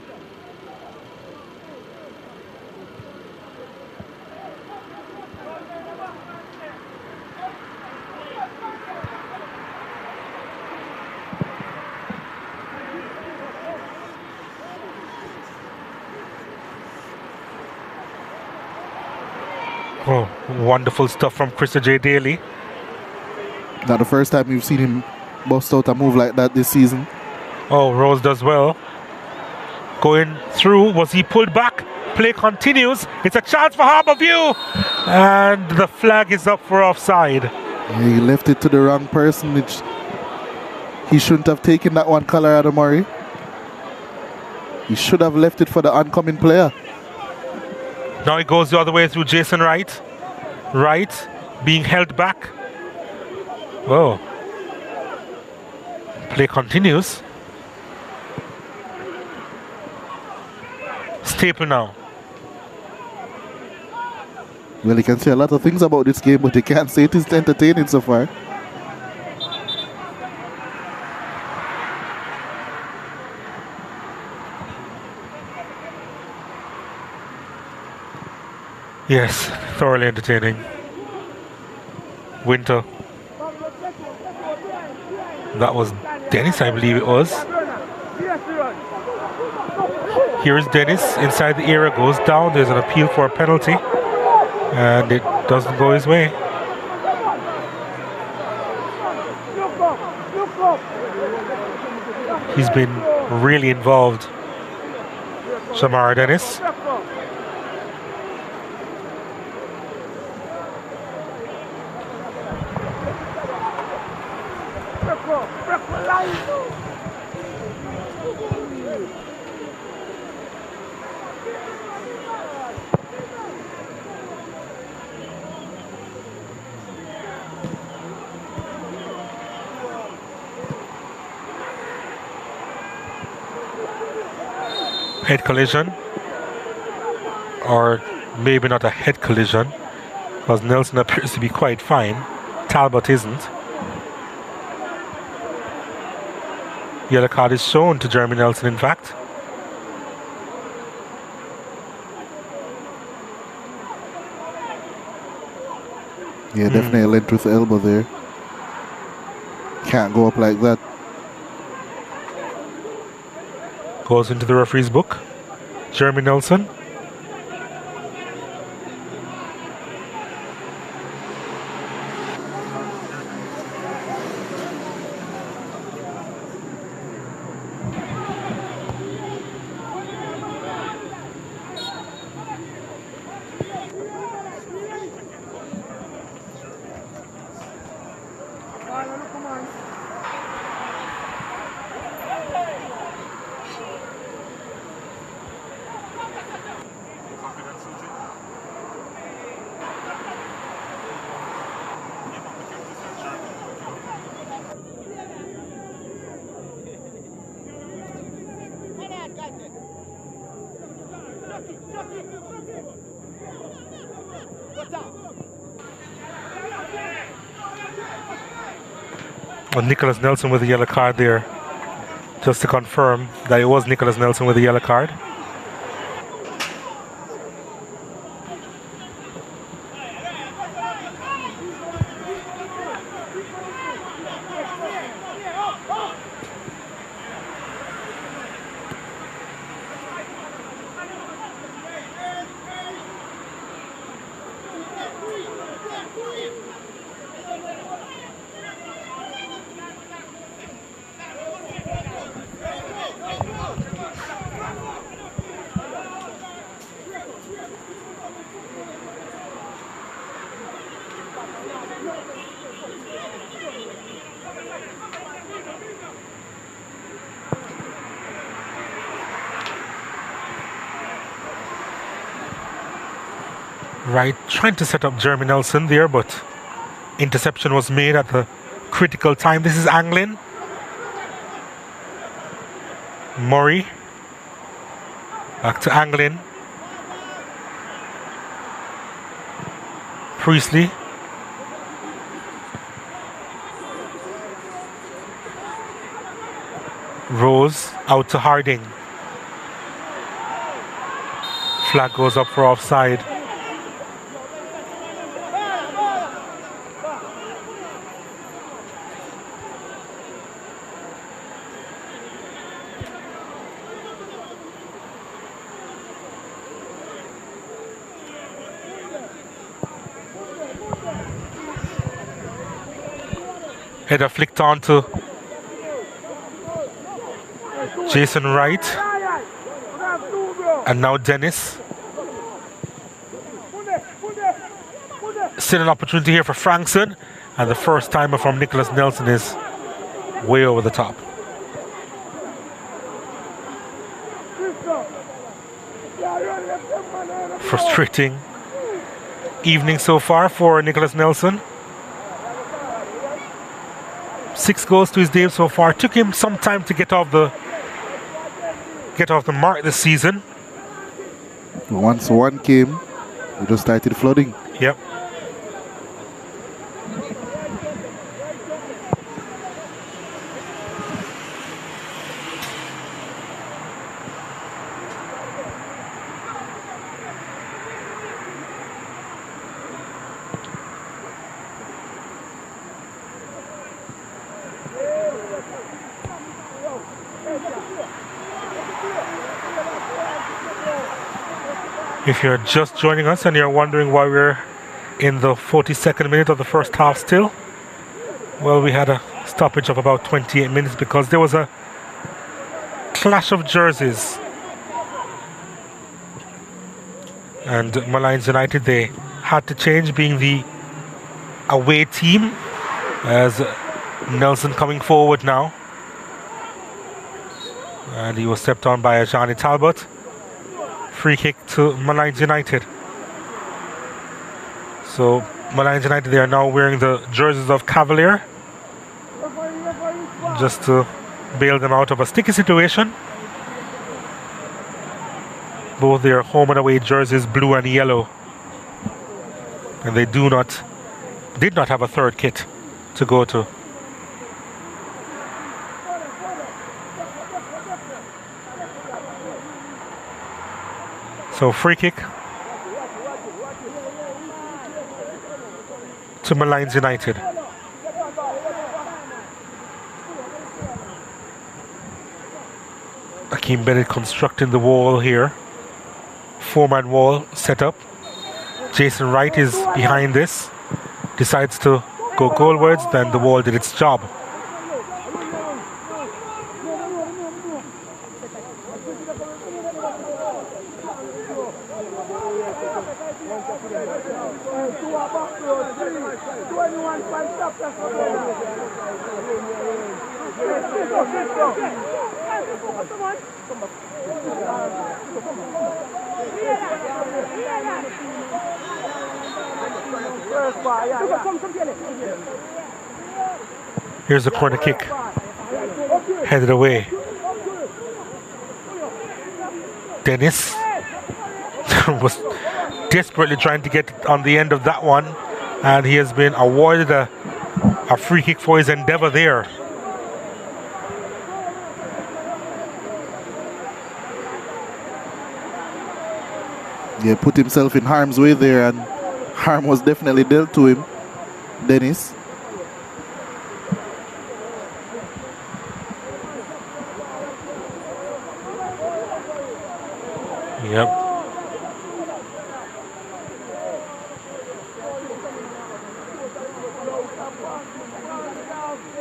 Speaker 1: Oh, wonderful stuff from Krista J. Daly.
Speaker 2: Not the first time you've seen him bust out a move like that this season.
Speaker 1: Oh, Rose does well. Going through, was he pulled back? Play continues. It's a chance for Harbourview. And the flag is up for offside.
Speaker 2: Yeah, he left it to the wrong person. He shouldn't have taken that one, Colorado Murray. He should have left it for the oncoming player.
Speaker 1: Now it goes the other way through Jason Wright. Wright being held back. Whoa. Play continues. Staple now.
Speaker 2: Well, you can say a lot of things about this game, but you can't say it is entertaining so far.
Speaker 1: Yes, thoroughly entertaining. Winter. That was Dennis, I believe it was. Here is Dennis inside the area, goes down. There's an appeal for a penalty, and it doesn't go his way. He's been really involved, Shamara Dennis. Head collision, or maybe not a head collision, because Nelson appears to be quite fine. Talbot isn't. Yellow card is shown to Jeremy Nelson, in fact.
Speaker 2: Yeah, definitely a length with the elbow there. Can't go up like that.
Speaker 1: Goes into the referee's book. Jeremy Nelson. Well, Nicholas Nelson with a yellow card there, just to confirm that it was Nicholas Nelson with a yellow card. Right, trying to set up Jeremy Nelson there, but interception was made at the critical time. This is Anglin. Murray. Back to Anglin. Priestley. Rose out to Harding. Flag goes up for offside. Header flicked on to Jason Wright. And now Dennis. Still an opportunity here for Frankson. And the first timer from Nicholas Nelson is way over the top. Frustrating evening so far for Nicholas Nelson. 6 goals to his name so far. Took him some time to get off the mark this season.
Speaker 2: Once one came, we just started flooding.
Speaker 1: Yep. If you're just joining us and you're wondering why we're in the 42nd minute of the first half still, well, we had a stoppage of about 28 minutes because there was a clash of jerseys. And Molynes United, they had to change, being the away team, as Nelson coming forward now. And he was stepped on by Johnny Talbot. Free kick to Molynes United. So Molynes United, they are now wearing the jerseys of Cavalier, just to bail them out of a sticky situation. Both their home and away jerseys, blue and yellow, and they did not have a third kit to go to. So free kick to Molynes United. Akeem Bennett constructing the wall here. 4-man wall set up. Jason Wright is behind this. Decides to go goalwards, then the wall did its job. Here's the corner kick, headed away. Dennis was desperately trying to get on the end of that one, and he has been awarded a free kick for his endeavor there.
Speaker 2: Yeah, put himself in harm's way there, and harm was definitely dealt to him, Dennis.
Speaker 1: Yep.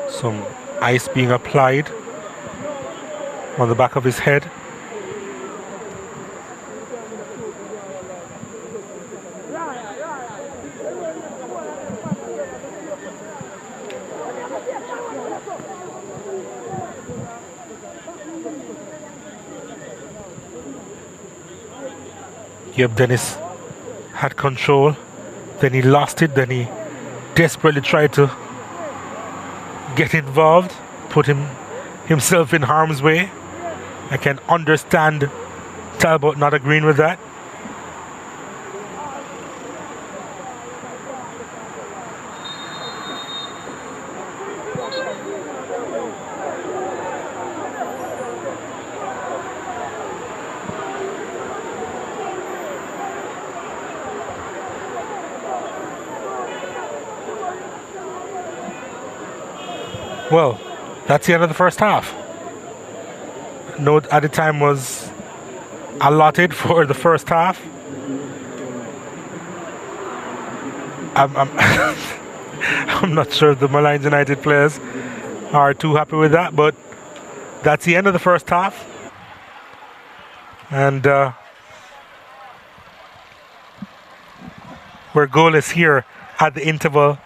Speaker 1: Some ice being applied on the back of his head. Yep, Dennis had control, then he lost it, then he desperately tried to get involved, put himself in harm's way. I can understand Talbot not agreeing with that. Well, that's the end of the first half. No added time was allotted for the first half. I'm I'm not sure the Molynes United players are too happy with that, but that's the end of the first half. And we're goalless here at the interval.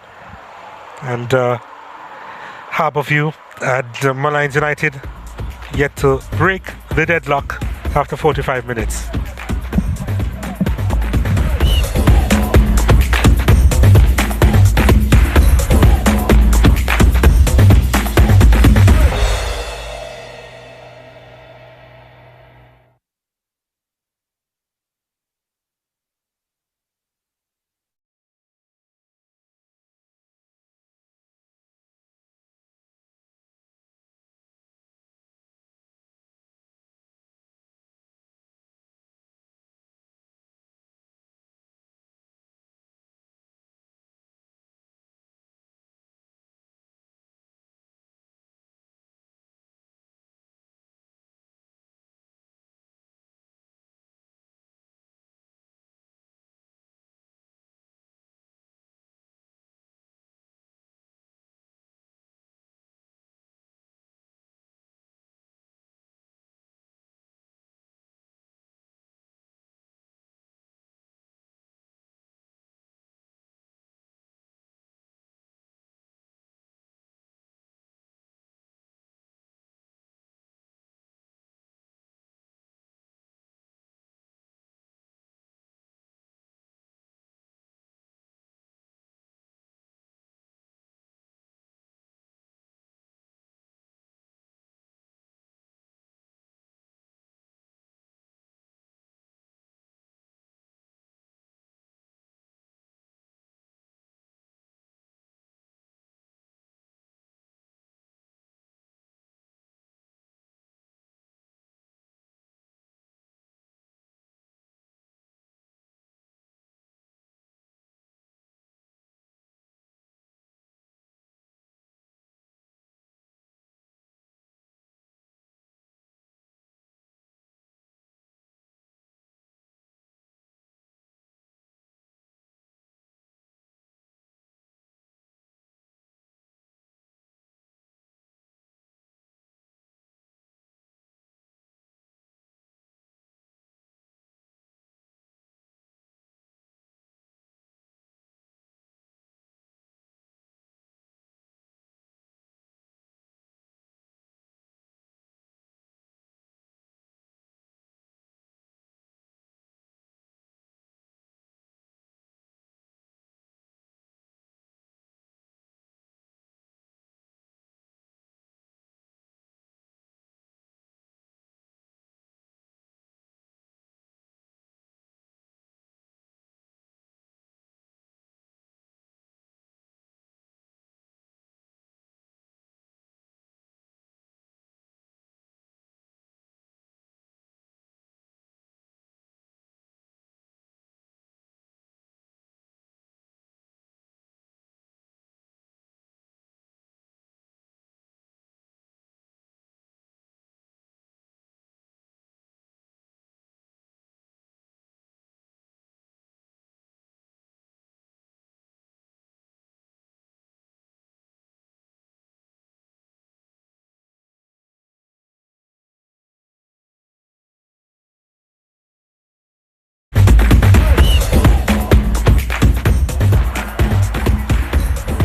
Speaker 1: And Harbour and Molynes United yet to break the deadlock after 45 minutes.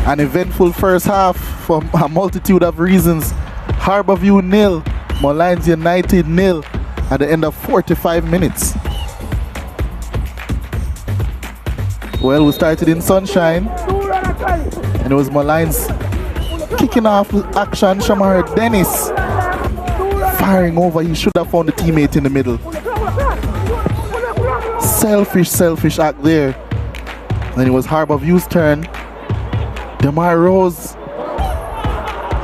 Speaker 2: An eventful first half for a multitude of reasons. Harbour 0, Molynes United 0 at the end of 45 minutes. Well, we started in sunshine and it was Molynes kicking off with action. Shamar Dennis firing over. He should have found a teammate in the middle. Selfish act there. Then it was Harbour View's turn. Demar Rose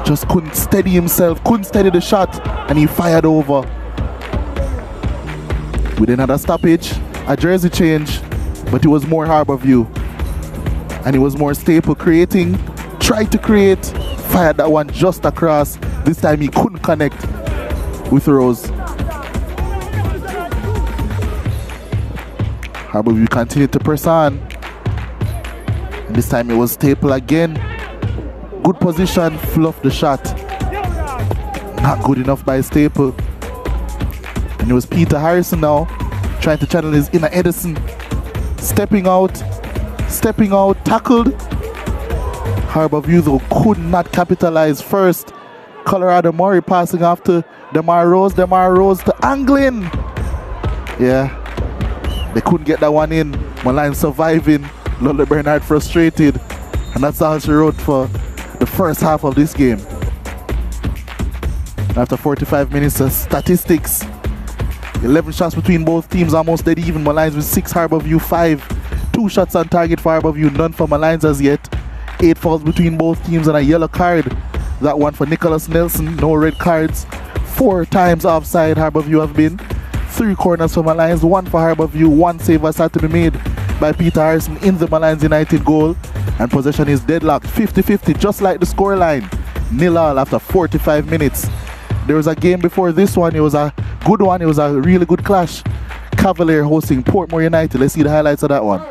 Speaker 2: just couldn't steady himself, couldn't steady the shot, and he fired over. With another stoppage, a jersey change, but it was more Harbour View. And it was more Staple creating, tried to create, fired that one just across. This time he couldn't connect with Rose. Harbour View continued to press on. And this time it was Staple again. Good position, fluffed the shot. Not good enough by Staple. And it was Peter Harrison now, trying to channel his inner Edison. Stepping out, tackled. Harbour View though could not capitalize first. Colorado Murray passing off to Demar Rose to Anglin. Yeah, they couldn't get that one in. Molynes surviving, Lola Bernard frustrated. And that's all she wrote for the first half of this game. After 45 minutes of statistics, 11 shots between both teams, almost dead even. Molynes with 6, Harbour View 5. 2 shots on target for Harbour View, none for Molynes as yet. 8 fouls between both teams and a yellow card. That one for Nicholas Nelson, no red cards. 4 times offside Harbour View have been. 3 corners for Molynes, 1 for Harbour View. 1 save has had to be made by Peter Harrison in the Molynes United goal. And possession is deadlocked, 50-50, just like the scoreline. 0-0 after 45 minutes. There was a game before this one. It was a good one. It was a really good clash. Cavalier hosting Portmore United. Let's see the highlights of that one.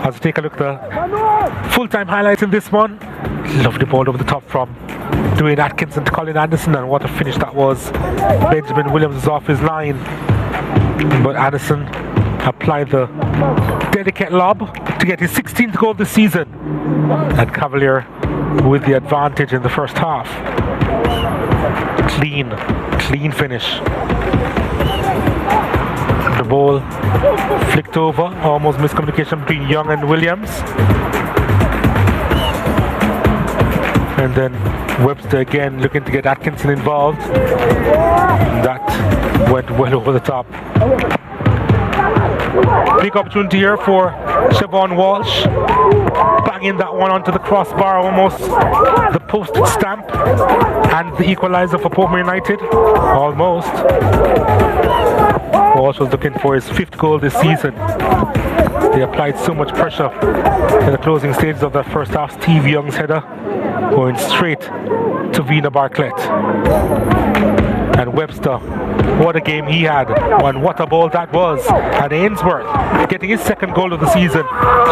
Speaker 1: Let's take a look at the full-time highlights in this one. Lovely ball over the top from Dwayne Atkinson to Colin Anderson, and what a finish that was. Benjamin Williams is off his line, but Anderson applied the delicate lob to get his 16th goal this season, and Cavalier with the advantage in the first half. Clean finish. The ball flicked over, almost miscommunication between Young and Williams. And then Webster again looking to get Atkinson involved. That went well over the top. Big opportunity here for Siobhan Walsh. Banging that one onto the crossbar, almost the posted stamp. And the equalizer for Portmore United. Almost. Walsh was looking for his 5th goal this season. They applied so much pressure in the closing stages of that first half. Steve Young's header going straight to Vina Bartlett. And Webster, what a game he had, and what a ball that was. And Ainsworth getting his 2nd goal of the season,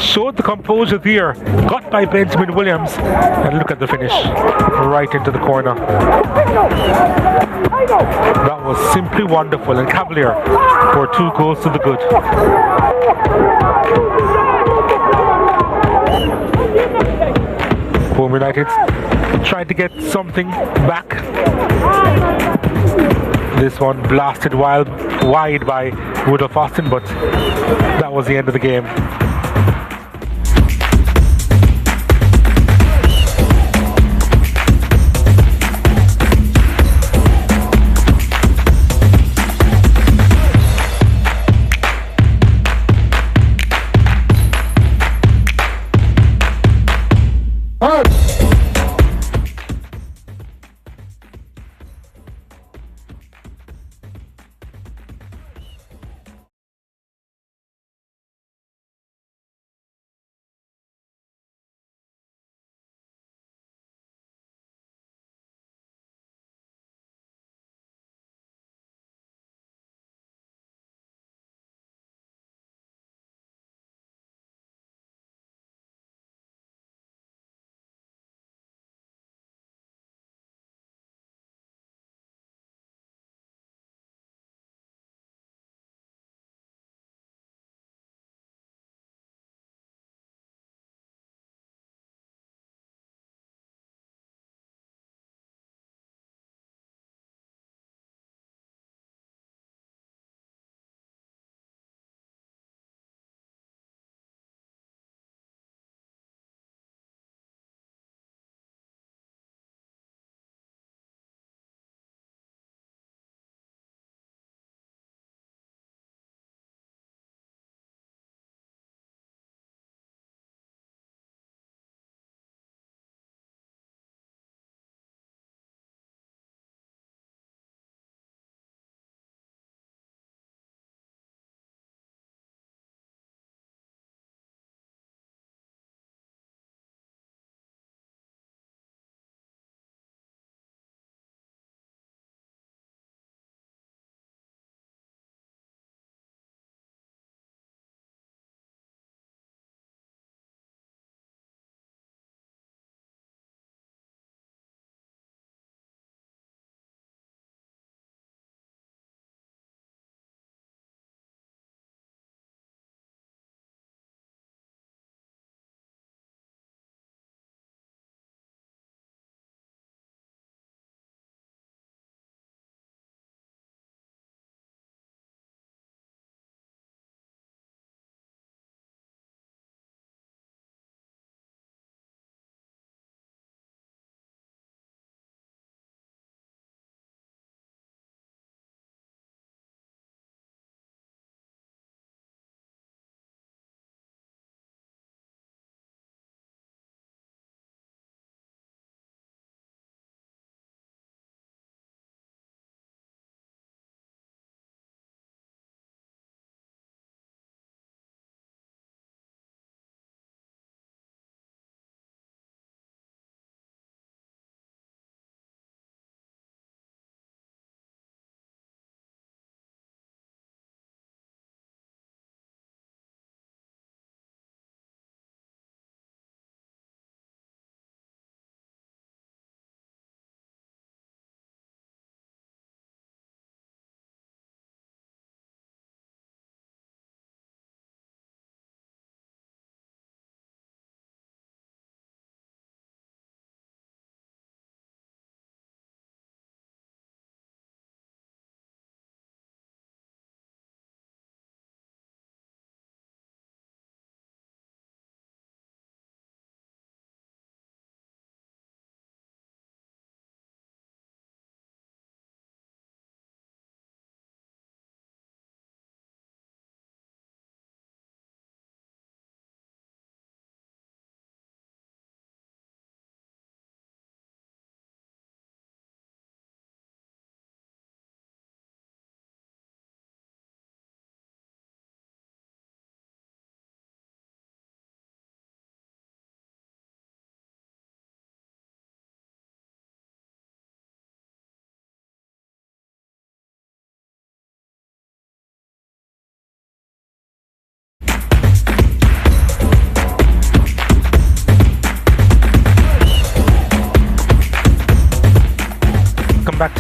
Speaker 1: showed the composure there, got by Benjamin Williams, and look at the finish, right into the corner. That was simply wonderful, and Cavalier for 2 goals to the good. Home United tried to get something back. This one blasted wide by Woodruff Austin, but that was the end of the game.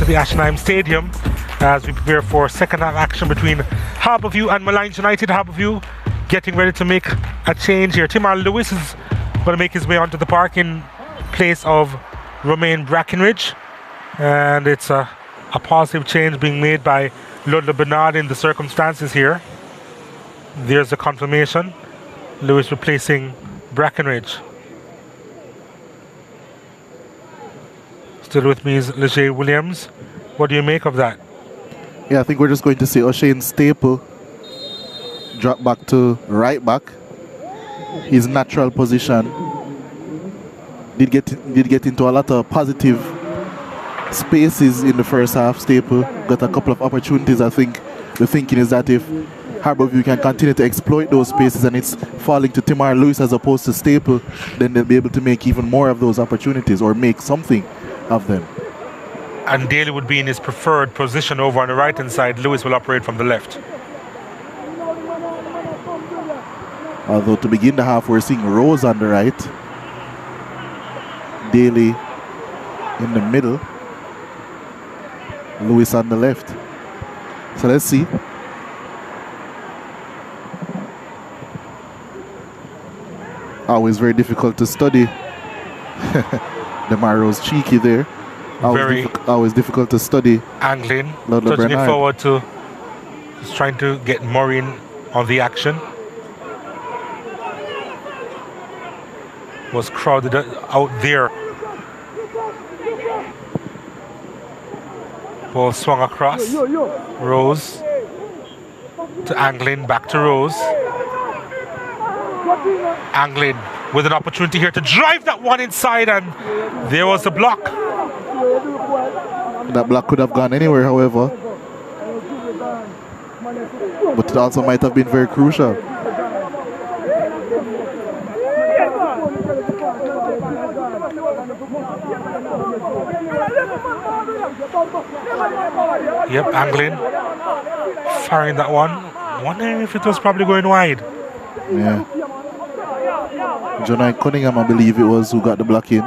Speaker 1: the Ashenheim Stadium as we prepare for second half action between Harbourview and Molynes United. Harbourview getting ready to make a change here. Timar Lewis is going to make his way onto the park in place of Romain Brackenridge, and it's a positive change being made by Ludlow Bernard in the circumstances here. There's the confirmation. Lewis replacing Brackenridge. Still with me is Leger Williams. What do you make of that?
Speaker 2: Yeah, I think we're just going to see O'Shane Staple drop back to right back. His natural position. Did get into a lot of positive spaces in the first half. Staple got a couple of opportunities. I think the thinking is that if Harbourview can continue to exploit those spaces and it's falling to Timar Lewis as opposed to Staple, then they'll be able to make even more of those opportunities or make something of them.
Speaker 1: And Daly would be in his preferred position over on the right hand side. Lewis will operate from the left.
Speaker 2: Although to begin the half we're seeing Rose on the right, Daly in the middle, Lewis on the left. So let's see. Always very difficult to study. Demaro's cheeky there. Always difficult to study.
Speaker 1: Angling,
Speaker 2: Ludlow
Speaker 1: touching it
Speaker 2: Bernard.
Speaker 1: forward to just trying to get Murray in on the action. Was crowded out there. Ball swung across. Rose to Anglin, back to Rose. Anglin with an opportunity here to drive that one inside, and there was the block.
Speaker 2: That block could have gone anywhere, however. But it also might have been very crucial.
Speaker 1: Yep, Anglin firing that one. Wondering if it was probably going wide.
Speaker 2: Yeah. Jonai Cunningham, I believe it was, who got the block in.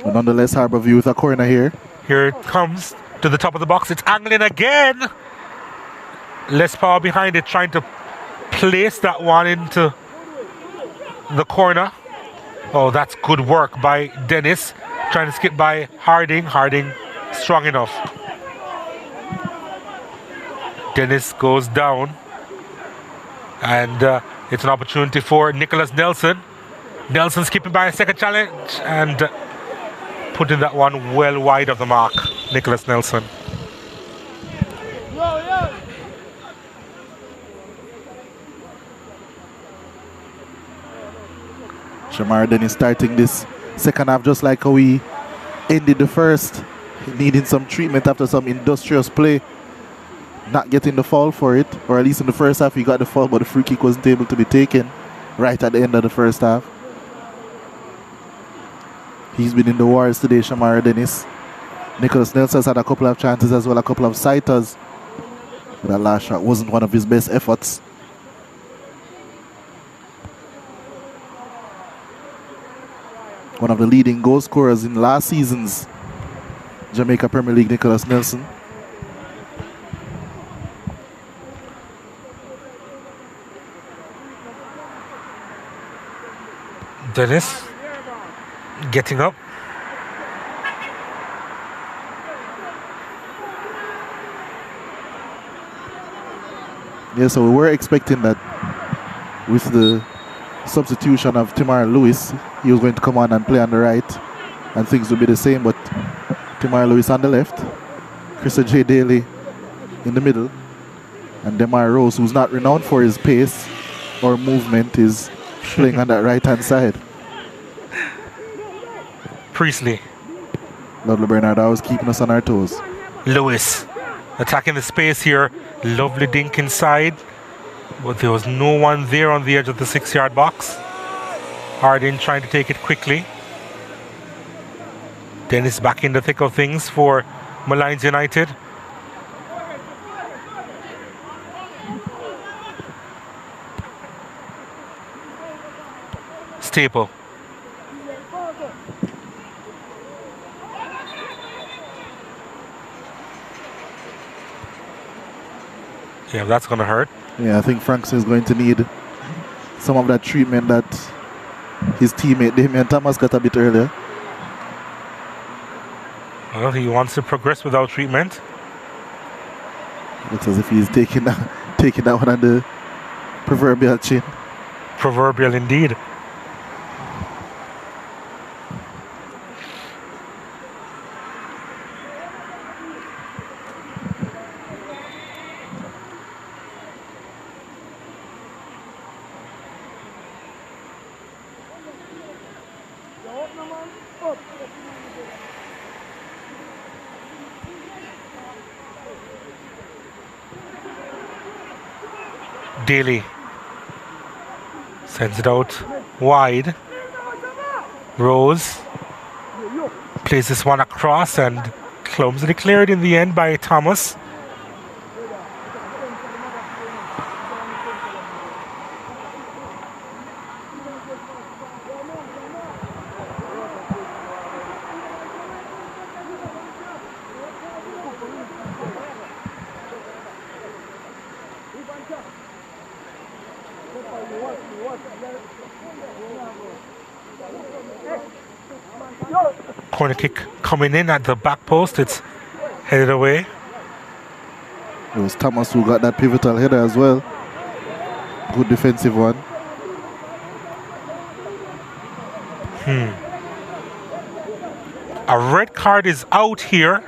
Speaker 2: But nonetheless, Harbourview with a corner here.
Speaker 1: Here it comes to the top of the box. It's Anglin again. Less power behind it, trying to place that one into the corner. Oh, that's good work by Dennis. Trying to skip by Harding. Harding strong enough. Dennis goes down. And it's an opportunity for Nicholas Nelson. Nelson skipping by a second challenge and putting that one well wide of the mark. Nicholas Nelson.
Speaker 2: Shamar Dennis starting this second half just like how we ended the first, needing some treatment after some industrious play, not getting the foul for it, or at least in the first half he got the foul but the free kick wasn't able to be taken right at the end of the first half. He's been in the wars today, Shamar Dennis. Nicholas Nelson's had a couple of chances as well, a couple of sighters, but that last shot wasn't one of his best efforts. One of the leading goal scorers in last season's Jamaica Premier League, Nicholas Nelson.
Speaker 1: Dennis getting up.
Speaker 2: Yeah, so we were expecting that with the substitution of Timar Lewis, he was going to come on and play on the right and things would be the same, but Timar Lewis on the left, Chris J. Daly in the middle, and Demar Rose, who's not renowned for his pace or movement, is playing on that right hand side.
Speaker 1: Priestley.
Speaker 2: Ludlow Bernard always keeping us on our toes.
Speaker 1: Lewis attacking the space here. Lovely dink inside, but there was no one there on the edge of the 6-yard box. Hardin trying to take it quickly. Dennis back in the thick of things for Molynes United. staple. Yeah, that's going to hurt.
Speaker 2: Yeah, I think Franks is going to need some of that treatment that his teammate Damian Thomas got a bit earlier.
Speaker 1: Well, he wants to progress without treatment.
Speaker 2: Looks as if he's taking that one on the proverbial chin.
Speaker 1: Proverbial indeed. Daly sends it out wide. Rose plays this one across and clumsily cleared in the end by Thomas. Corner kick coming in at the back post. It's headed away.
Speaker 2: It was Thomas who got that pivotal header as well. Good defensive one.
Speaker 1: A red card is out here.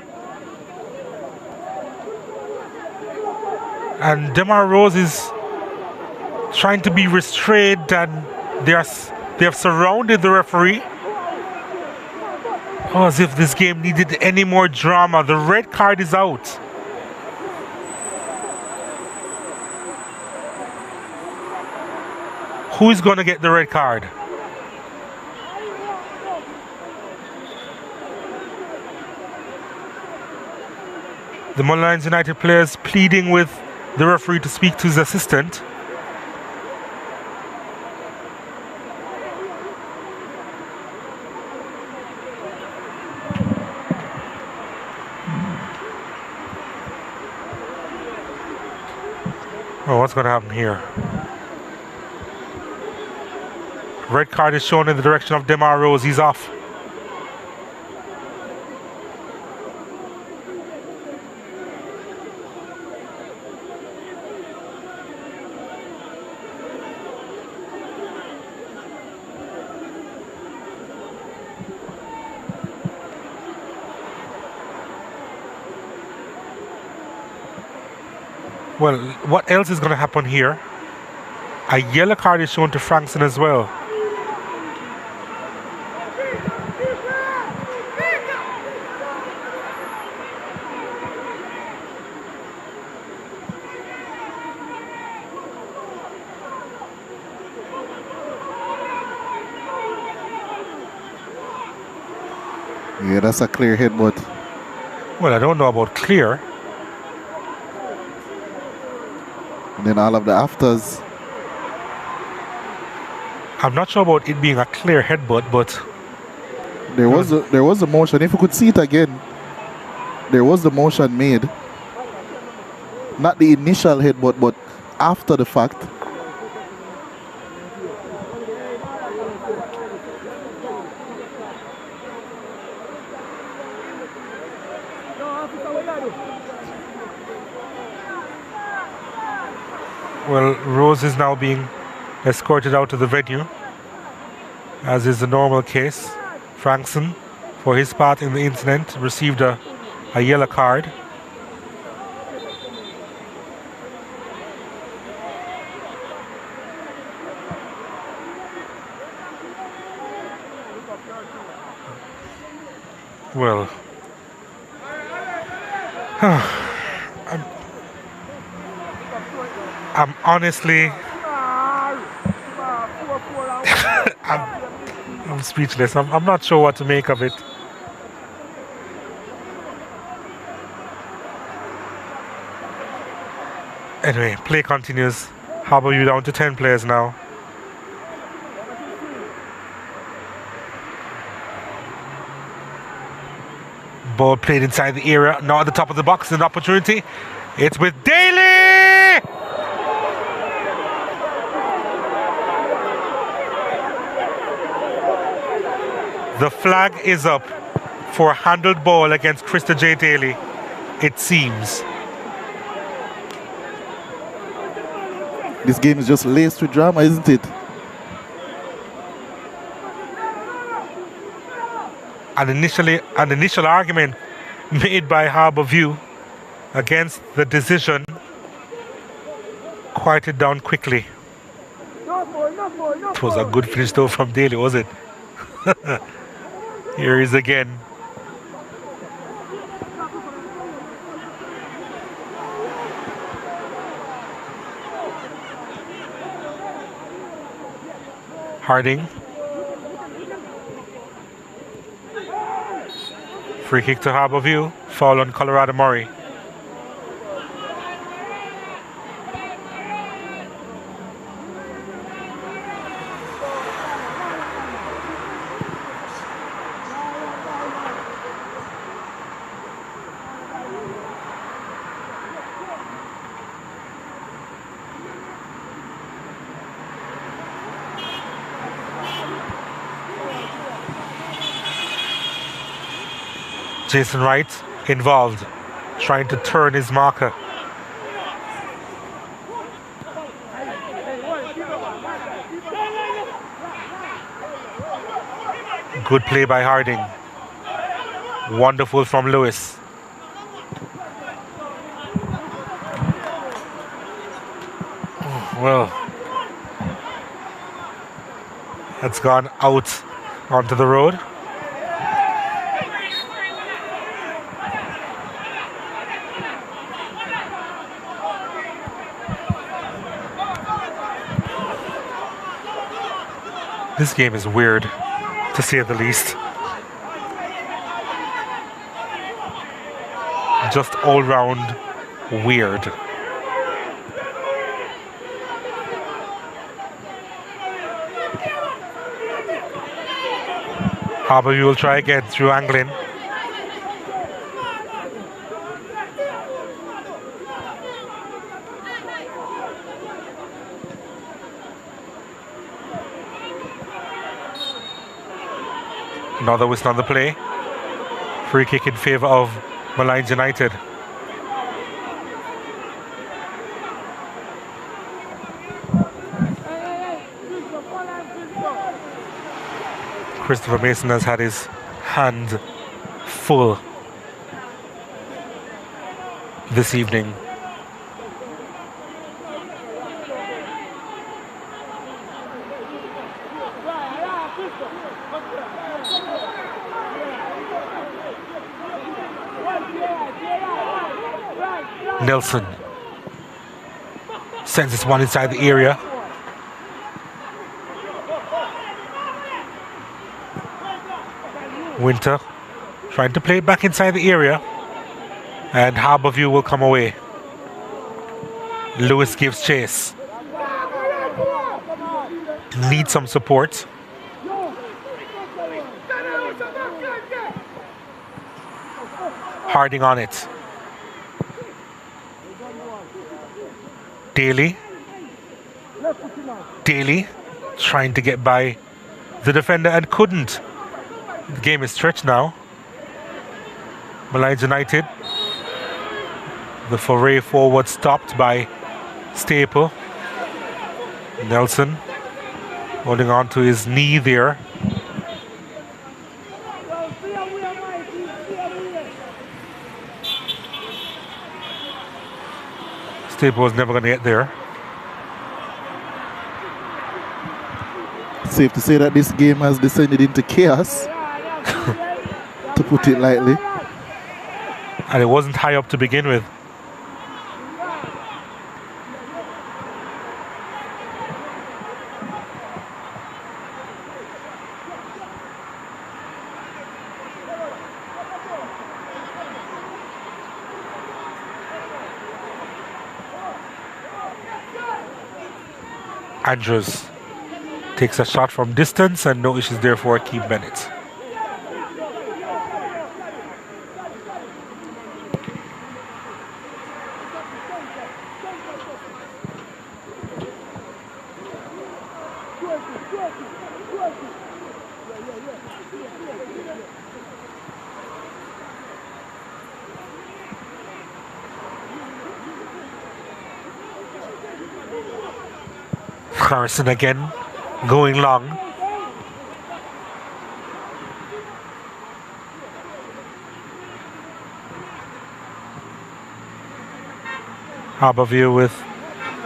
Speaker 1: And Demar Rose is trying to be restrained, and they have surrounded the referee. Oh, as if this game needed any more drama. The red card is out. Who is going to get the red card? The Molynes United players pleading with the referee to speak to his assistant. Oh, what's going to happen here? Red card is shown in the direction of Demar Rose. He's off. Well, what else is going to happen here? A yellow card is shown to Frankson as well.
Speaker 2: Yeah, that's a clear headbutt.
Speaker 1: Well, I don't know about clear.
Speaker 2: And then all of the afters.
Speaker 1: I'm not sure about it being a clear headbutt, but
Speaker 2: there was a motion. If you could see it again, there was the motion made. Not the initial headbutt, but after the fact.
Speaker 1: Well, Rose is now being escorted out of the venue, as is the normal case. Frankson, for his part in the incident, received a yellow card. Well, I'm honestly, I'm speechless. I'm not sure what to make of it. Anyway, play continues. Harbour, you down to 10 players now. Ball played inside the area, now at the top of the box, an opportunity. It's with Daly! The flag is up for a handled ball against Krista J. Daly, it seems.
Speaker 2: This game is just laced with drama, isn't it?
Speaker 1: An initial argument made by Harbour View against the decision quieted down quickly. It was a good finish though from Daly, was it? Here he is again. Harding. Free kick to Harbour View. Foul on Colorado Murray. Jason Wright involved, trying to turn his marker. Good play by Harding. Wonderful from Lewis. Well, that's gone out onto the road. This game is weird, to say the least. Just all round weird. Harbour View will try again through Anglin. Another whistle on the play. Free kick in favour of Molynes United. Christopher Mason has had his hand full this evening. Nelson sends this one inside the area. Winter trying to play it back inside the area, and Harbour View will come away. Lewis gives chase. Needs some support. Harding on it. Daly trying to get by the defender and couldn't. The game is stretched now. Molynes United. The foray forward stopped by Staple. Nelson holding on to his knee there. Staple was never going to get there.
Speaker 2: Safe to say that this game has descended into chaos, to put it lightly.
Speaker 1: And it wasn't high up to begin with. Andrews takes a shot from distance and no issues there for Keith Bennett. Harrison again going long. Harbourview with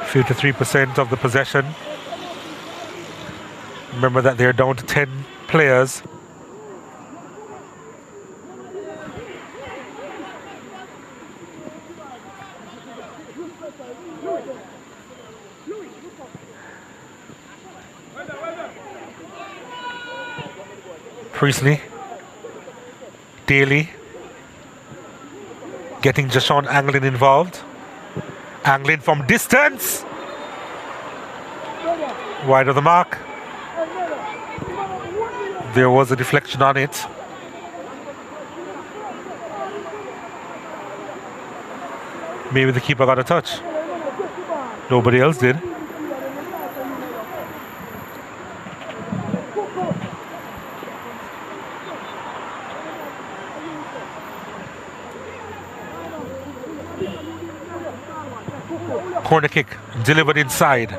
Speaker 1: 53% of the possession. Remember that they're down to 10 players. Priestley, Daly, getting Jashawn Anglin involved. Anglin from distance, wide of the mark. There was a deflection on it. Maybe the keeper got a touch. Nobody else did. Corner kick delivered inside.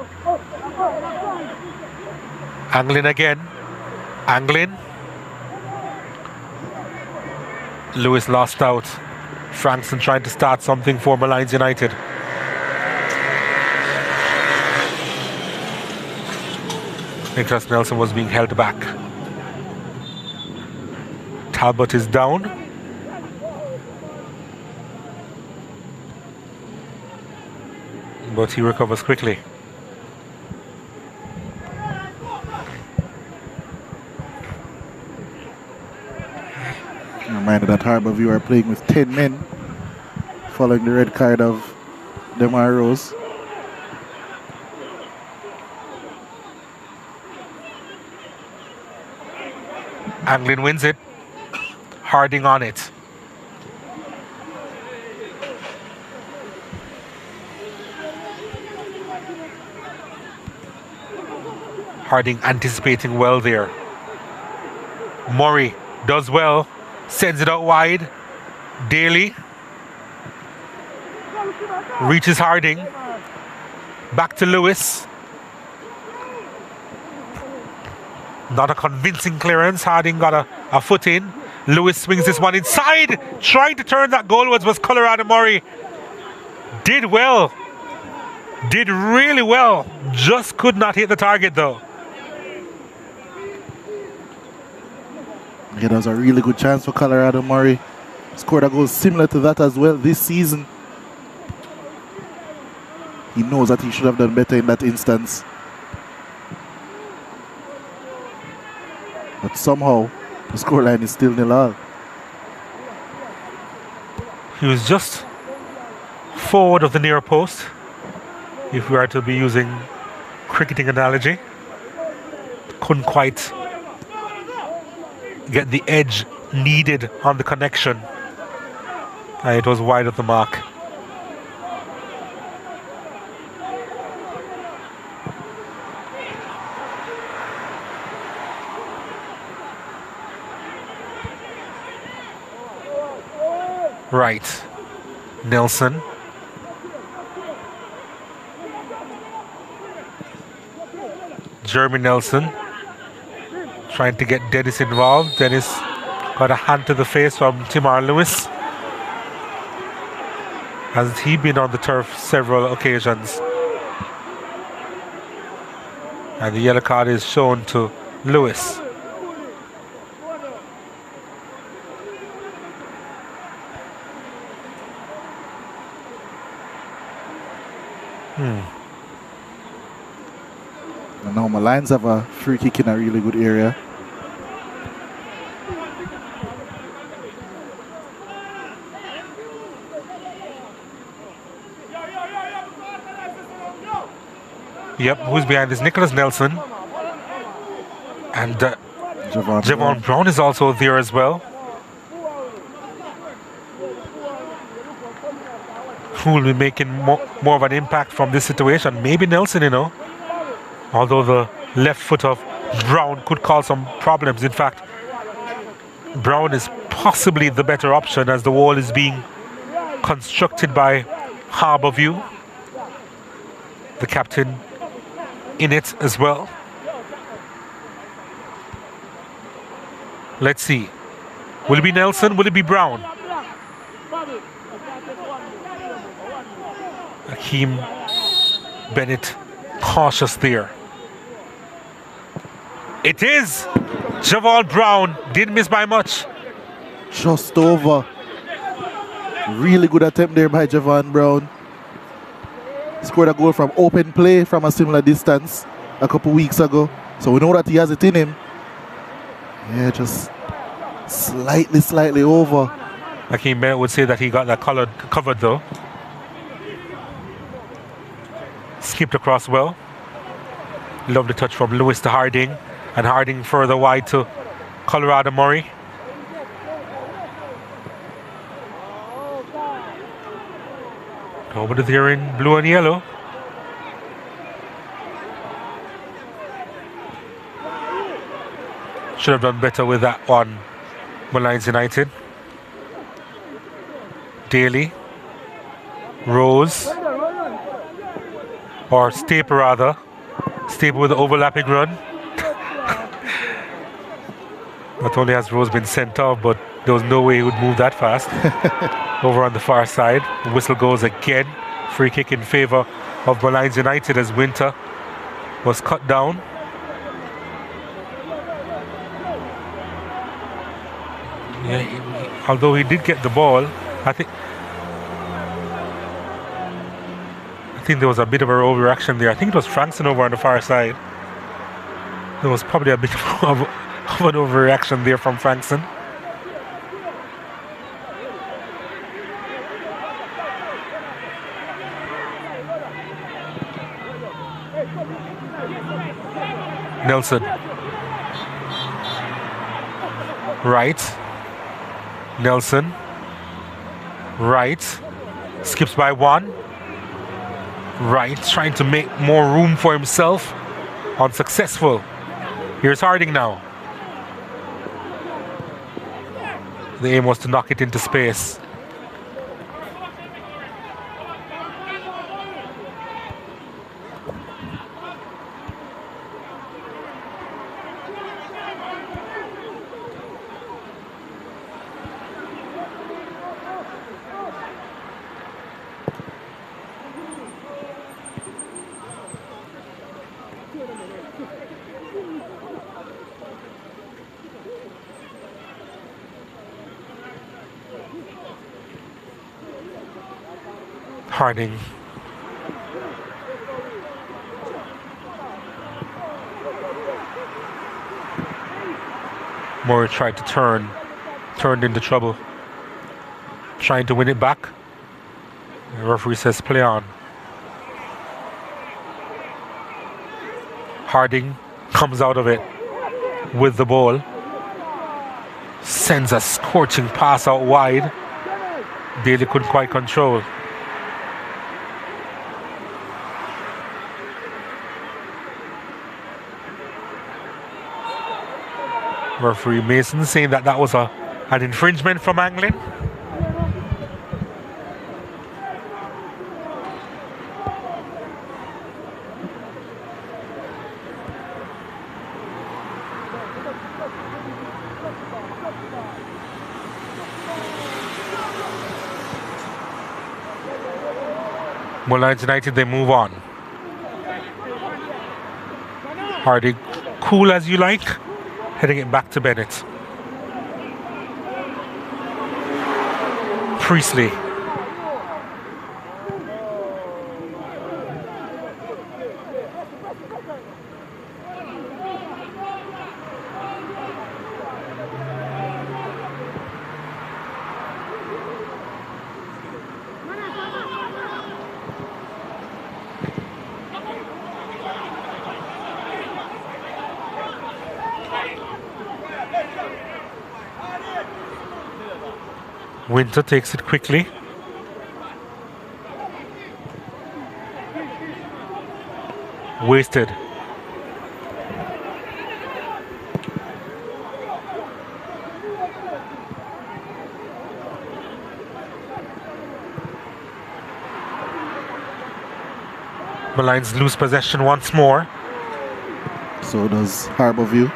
Speaker 1: Anglin again. Anglin. Lewis lost out. Frankson trying to start something for Molynes United. Nicholas Nelson was being held back. Talbot is down. But he recovers quickly.
Speaker 2: Reminder that Harbourview are playing with 10 men following the red card of Demar Rose.
Speaker 1: Anglin wins it. Harding on it. Harding anticipating well there. Murray does well, sends it out wide. Daly reaches Harding. Back to Lewis. Not a convincing clearance. Harding got a foot in. Lewis swings this one inside. Trying to turn that goalwards was Colorado Murray. Did well. Did really well. Just could not hit the target though.
Speaker 2: Yeah, that was a really good chance for Colorado Murray. Scored a goal similar to that as well this season. He knows that he should have done better in that instance. But somehow, the scoreline is still 0-0.
Speaker 1: He was just forward of the near post, if we are to be using cricketing analogy. Couldn't quite get the edge needed on the connection. And it was wide of the mark. Right. Nelson. Jeremy Nelson trying to get Dennis involved. Dennis got a hand to the face from Timar Lewis. Has he been on the turf several occasions? And the yellow card is shown to Lewis.
Speaker 2: And now Molynes have a free kick in a really good area.
Speaker 1: Yep, who's behind this? Nicholas Nelson. And Javon Brown is also there as well. Who will be making more of an impact from this situation? Maybe Nelson, you know. Although the left foot of Brown could cause some problems. In fact, Brown is possibly the better option as the wall is being constructed by Harbour View. The captain in it as well. Let's see. Will it be Nelson? Will it be Brown? Hakeem Bennett cautious there. It is Javal Brown. Didn't miss by much.
Speaker 2: Just over. Really good attempt there by Javon Brown. Scored a goal from open play from a similar distance a couple weeks ago. So we know that he has it in him. Yeah, just slightly over.
Speaker 1: Hakeem Bennett would say that he got that covered though. Skipped across well. Lovely touch from Lewis to Harding. And Harding further wide to Colorado Murray. Over there in blue and yellow. Should have done better with that one, Molynes United. Daly. Rose. Or Staple rather. Staple with the overlapping run. Not only has Rose been sent off, but there was no way he would move that fast. Over on the far side, the whistle goes again. Free kick in favor of Molynes United as Winter was cut down. Yeah, although he did get the ball, I think there was a bit of an overreaction there. I think it was Frankson over on the far side. There was probably a bit of an overreaction there from Frankson. Nelson. Right. Nelson. Right. Skips by one. Right. Trying to make more room for himself. Unsuccessful. Here's Harding now. The aim was to knock it into space. Harding. Murray tried to turned into trouble. Trying to win it back. The referee says play on. Harding comes out of it with the ball. Sends a scorching pass out wide. Daly couldn't quite control. Referee Mason saying that that was an infringement from Anglin. Molynes United, they move on. Harding, cool as you like. Heading it back to Bennett. Priestley. Winter takes it quickly. Wasted. Molynes lose possession once more.
Speaker 2: So does Harbour View.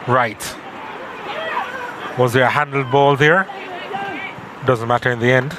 Speaker 1: Right. Was there a handled ball there? Doesn't matter in the end.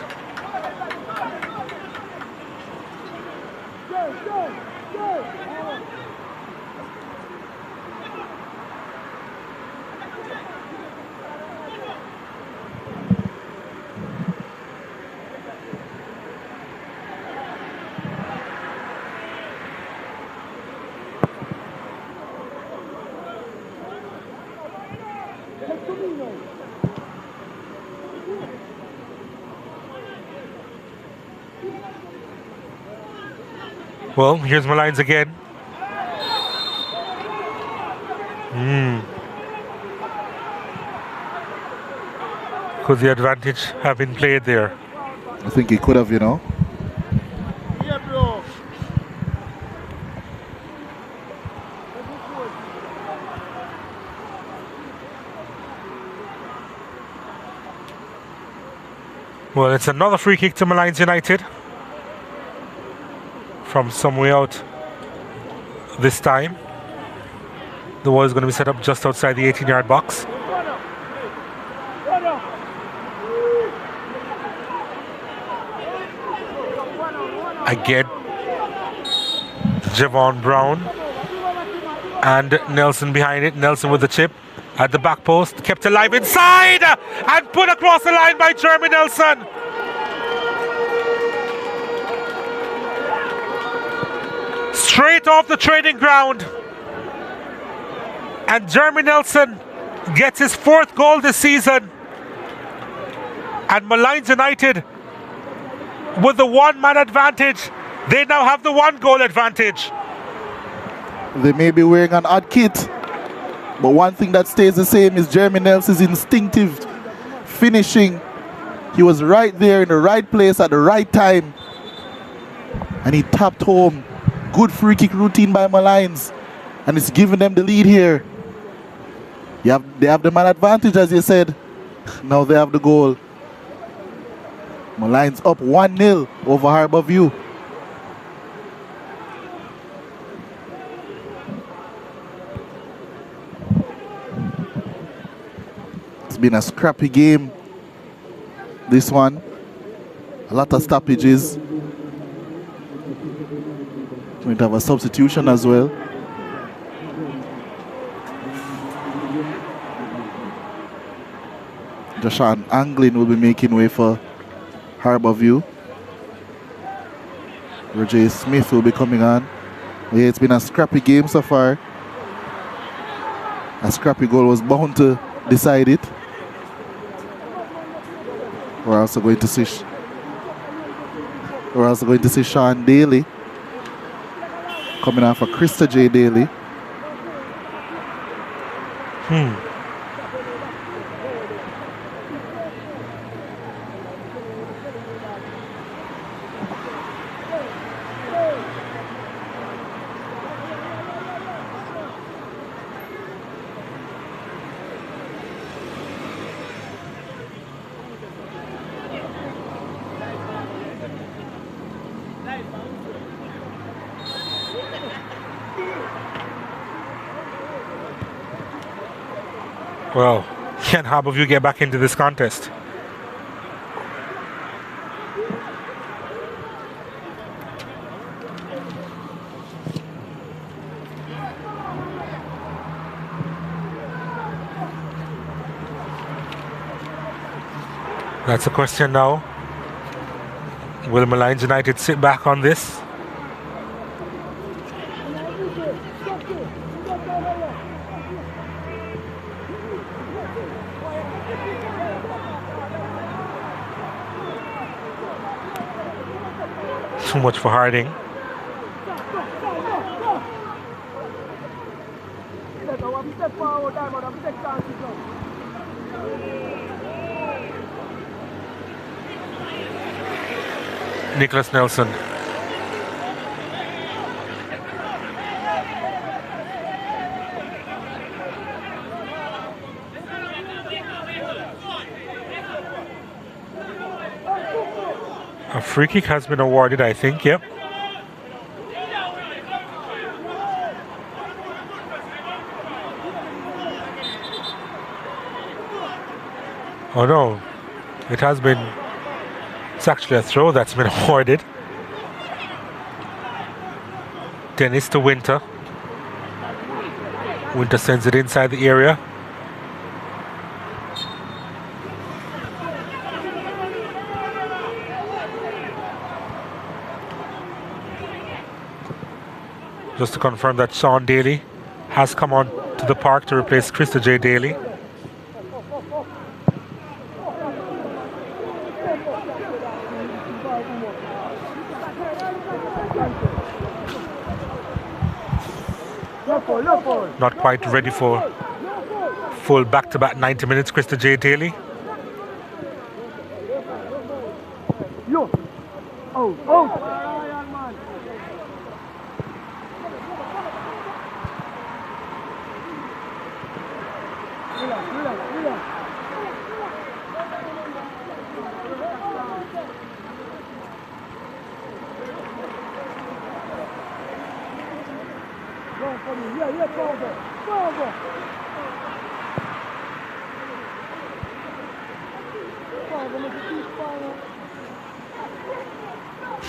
Speaker 1: Well, here's Molynes again. Could the advantage have been played there?
Speaker 2: I think he could have, you know.
Speaker 1: Well, it's another free kick to Molynes United. From some way out this time. The ball is going to be set up just outside the 18-yard box. Again, Javon Brown and Nelson behind it. Nelson with the chip at the back post, kept alive inside and put across the line by Jeremy Nelson. Straight off the training ground, and Jeremy Nelson gets his 4th goal this season, and Molynes United with the 1-man advantage, they now have the 1-goal advantage.
Speaker 2: They may be wearing an odd kit, but one thing that stays the same is Jeremy Nelson's instinctive finishing. He was right there in the right place at the right time, and he tapped home. Good free kick routine by Molynes, and it's giving them the lead here. They have the man advantage, as you said. Now they have the goal. Molynes up 1-0 over Harbour View. It's been a scrappy game, this one. A lot of stoppages. Going to have a substitution as well. Joshan Anglin will be making way for Harbour View. Roger Smith will be coming on. Yeah, it's been a scrappy game so far. A scrappy goal was bound to decide it. We're also going to see Sean Daly coming on for Krista J. Daly.
Speaker 1: Well, can Harbour View get back into this contest? That's a question now. Will Molynes United sit back on this? Too much for Harding. Nicholas Nelson. Free kick has been awarded, I think, yep. Oh no, it has been, it's actually a throw that's been awarded. Dennis to Winter. Winter sends it inside the area. Just to confirm that Sean Daly has come on to the park to replace Krista J. Daly. Not quite ready for full back-to-back 90 minutes, Krista J. Daly.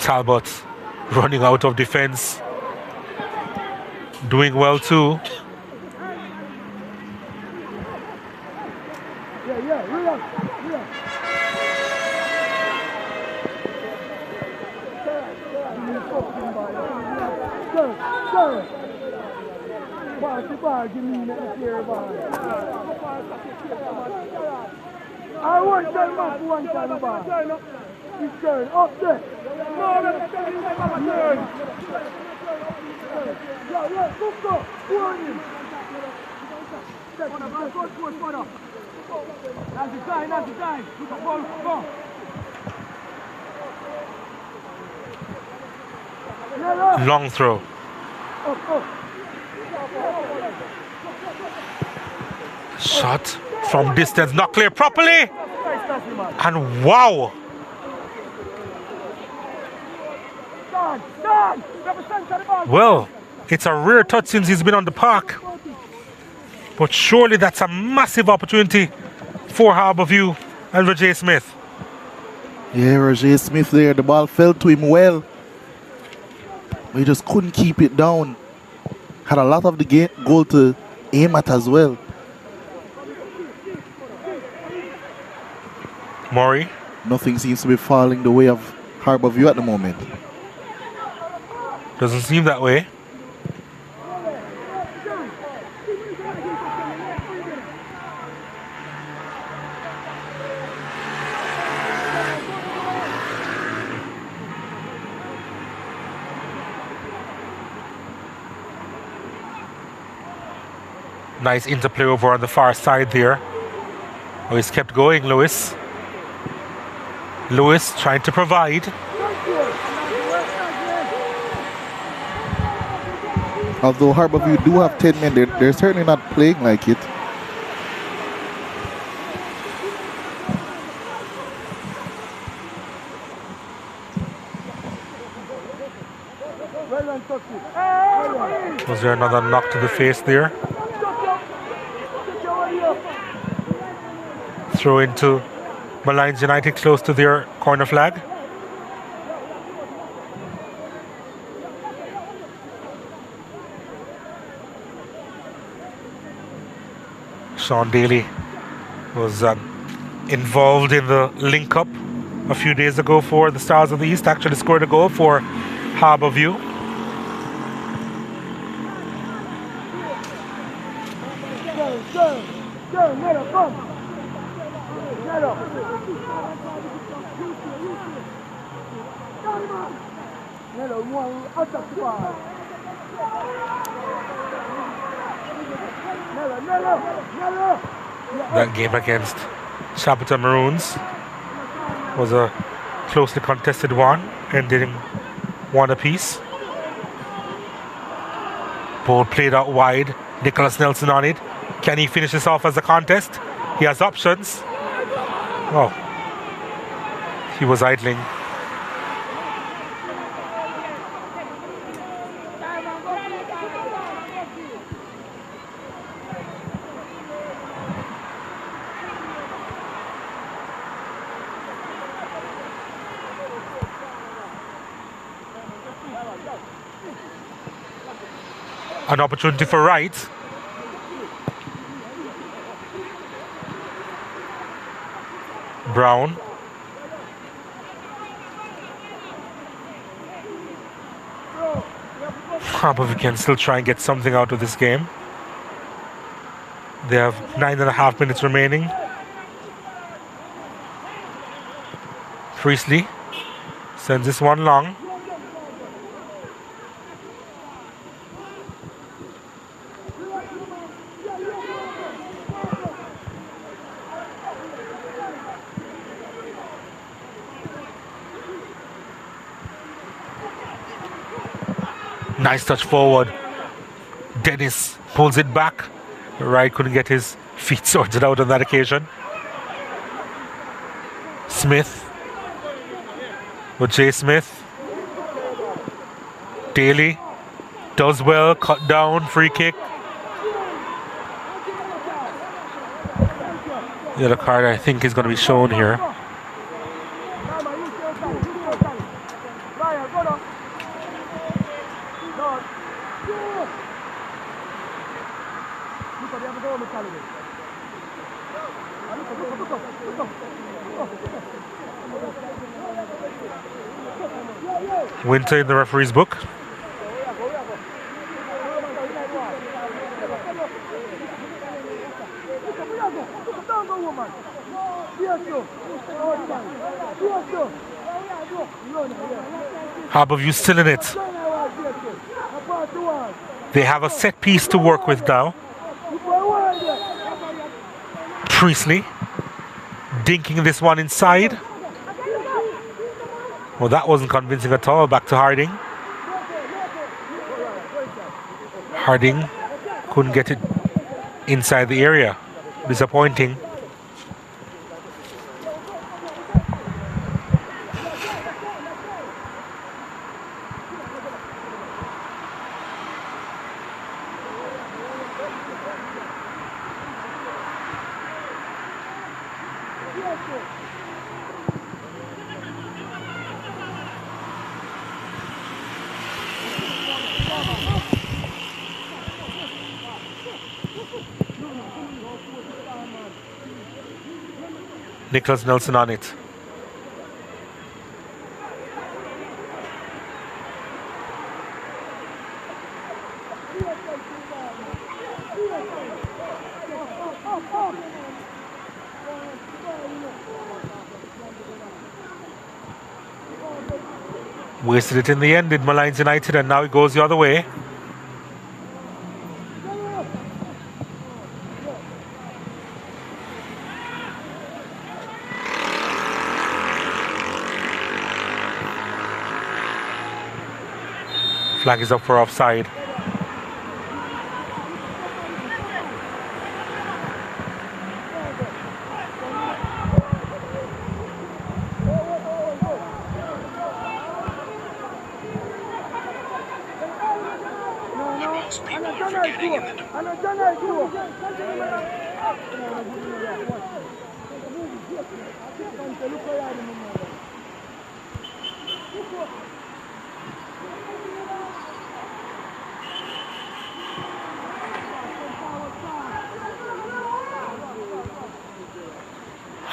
Speaker 1: Talbot running out of defense, doing well too.
Speaker 6: I want that man to one time about. He's going up there. No, that's
Speaker 1: Long throw. Shot from distance, not clear properly. And wow! Well, it's a rare touch since he's been on the park. But surely that's a massive opportunity for Harbourview and Roger Smith.
Speaker 2: Yeah, Roger Smith there. The ball fell to him well. He just couldn't keep it down. Had a lot of the goal to aim at as well.
Speaker 1: Murray.
Speaker 2: Nothing seems to be falling the way of Harbourview at the moment.
Speaker 1: Doesn't seem that way. Nice interplay over on the far side there. Oh, he's kept going, Lewis. Lewis trying to provide.
Speaker 2: Although Harbourview do have 10 men, they're certainly not playing like it.
Speaker 1: Was there another knock to the face there? Throw into Molynes United close to their corner flag. Sean Daly was involved in the link-up a few days ago for the Stars of the East. Actually scored a goal for Harbourview. That game against Shabbatan Maroons was a closely contested one, ending 1 apiece. Ball played out wide. Nicholas Nelson on it. Can he finish this off as a contest? He has options. Oh, he was idling. An opportunity for Wright. Brown. But we can still try and get something out of this game. They have 9.5 minutes remaining. Priestley sends this one long. Nice touch forward. Dennis pulls it back. Wright couldn't get his feet sorted out on that occasion. Smith. With Jay Smith. Daly does well. Cut down. Free kick. The other card I think is going to be shown here. Winter in the referee's book. Harbour still in it. They have a set piece to work with now. Priestley dinking this one inside. Well, that wasn't convincing at all. Back to Harding. Harding couldn't get it inside the area. Disappointing. Nicholas Nelson on it. Wasted it in the end, did Molynes United, and now it goes the other way. Flag is up for offside.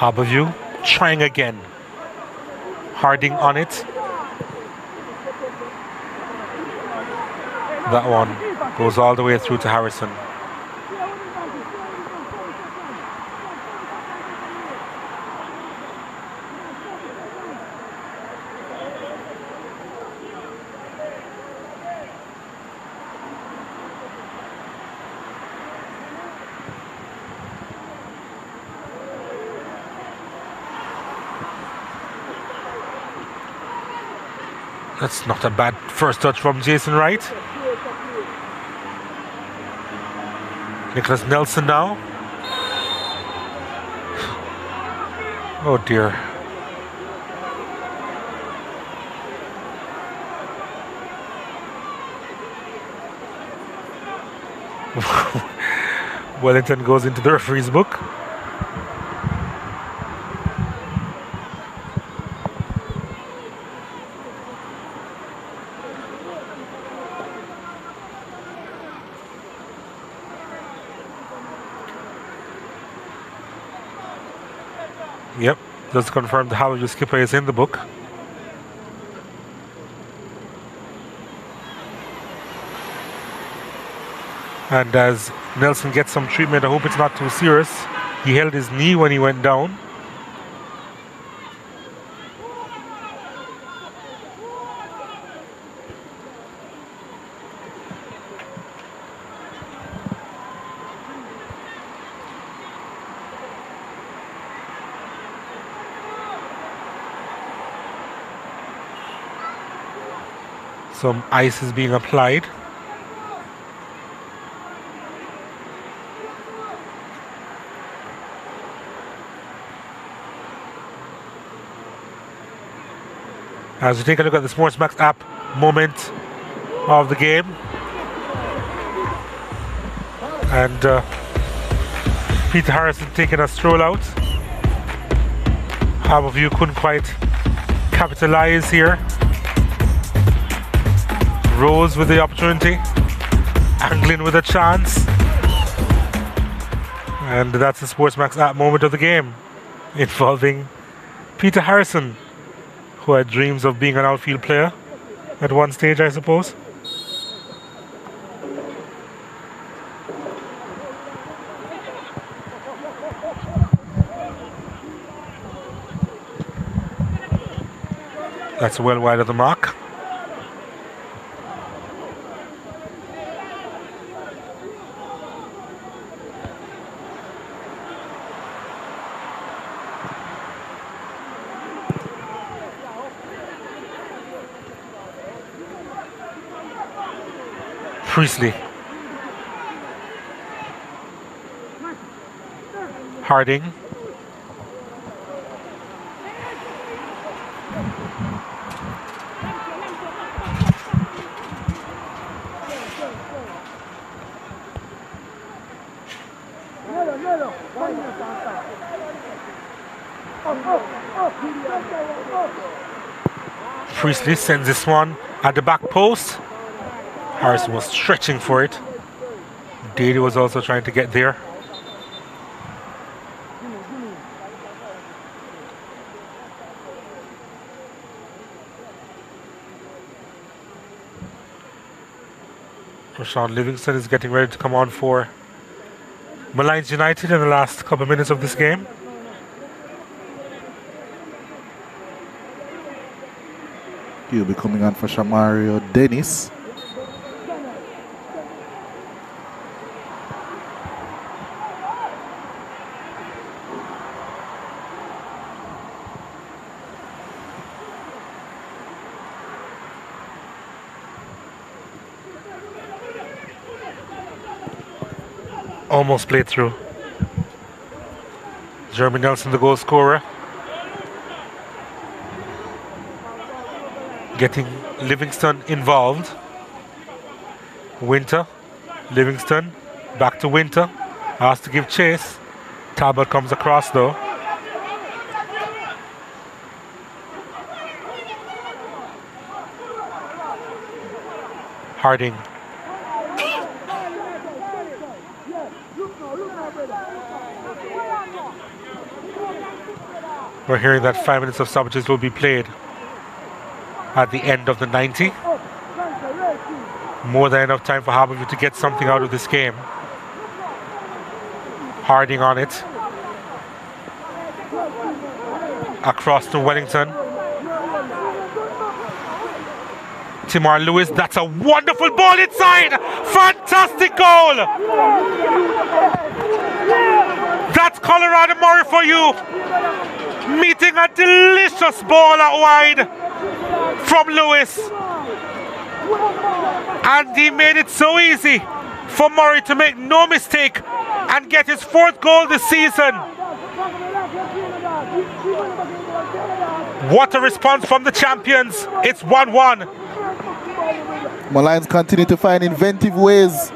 Speaker 1: Harbourview trying again. Harding on it. That one goes all the way through to Harrison. That's not a bad first touch from Jason Wright. Nicholas Nelson now. Oh dear. Wellington goes into the referee's book. Yep, just confirmed how your skipper is in the book. And as Nelson gets some treatment, I hope it's not too serious. He held his knee when he went down. Some ice is being applied. As we take a look at the SportsMax app moment of the game. And Peter Harrison taking a stroll out. Harbour View couldn't quite capitalize here. Rose with the opportunity. Angling with a chance. And that's the SportsMax app moment of the game, involving Peter Harrison, who had dreams of being an outfield player at one stage, I suppose. That's well wide of the mark. Priestley. Harding. Priestley sends this one at the back post. Harrison was stretching for it. Daly was also trying to get there. Rashawn Livingston is getting ready to come on for Molynes United in the last couple of minutes of this game.
Speaker 2: He'll be coming on for Shamario Dennis.
Speaker 1: Almost played through. Jeremy Nelson, the goal scorer, getting Livingston involved. Winter, Livingston, back to Winter, has to give chase. Talbot comes across though. Harding. We're hearing that 5 minutes of stoppages will be played at the end of the 90. More than enough time for Harbour View to get something out of this game. Harding on it. Across to Wellington. Timar Lewis, that's a wonderful ball inside! Fantastic goal! That's Colorado Murray for you! Meeting a delicious ball out wide from Lewis. And he made it so easy for Murray to make no mistake and get his 4th goal this season. What a response from the champions. It's 1-1.
Speaker 2: Molynes continue to find inventive ways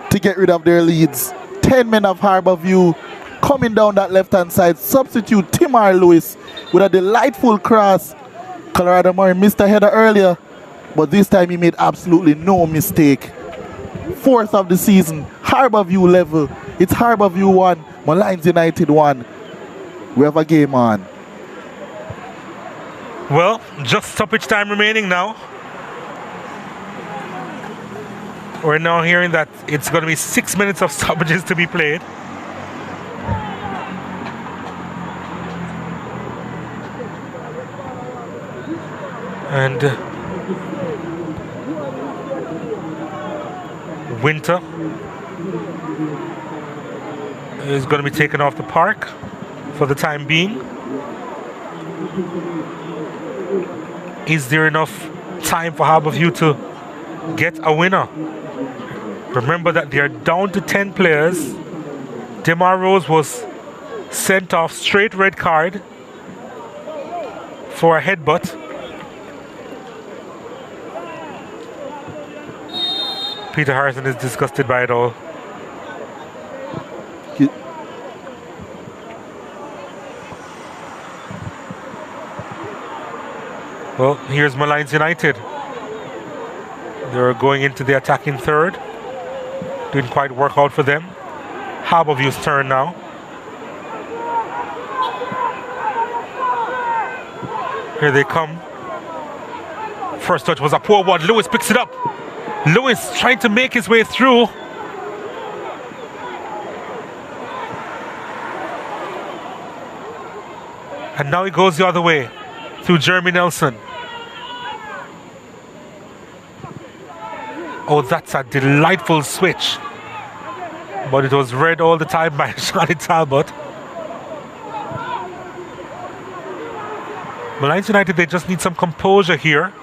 Speaker 2: to get rid of their leads. 10 men of Harbour View coming down that left-hand side. Substitute Timar Lewis with a delightful cross. Colorado Murray missed a header earlier, but this time he made absolutely no mistake. 4th of the season, Harbour View level. It's Harbour View 1, Molynes United 1. We have a game on.
Speaker 1: Well, just stoppage time remaining now. We're now hearing that it's going to be 6 minutes of stoppages to be played. And Winter is going to be taken off the park for the time being. Is there enough time for Harbourview to get a winner? Remember that they are down to 10 players. Demar Rose was sent off, straight red card for a headbutt. Peter Harrison is disgusted by it all. Well, here's Molynes United. They're going into the attacking third. Didn't quite work out for them. Harbourview's turn now. Here they come. First touch was a poor one. Lewis picks it up. Lewis trying to make his way through. And now he goes the other way through Jeremy Nelson. Oh, that's a delightful switch. But it was read all the time by Charlie Talbot. Molynes United, they just need some composure here.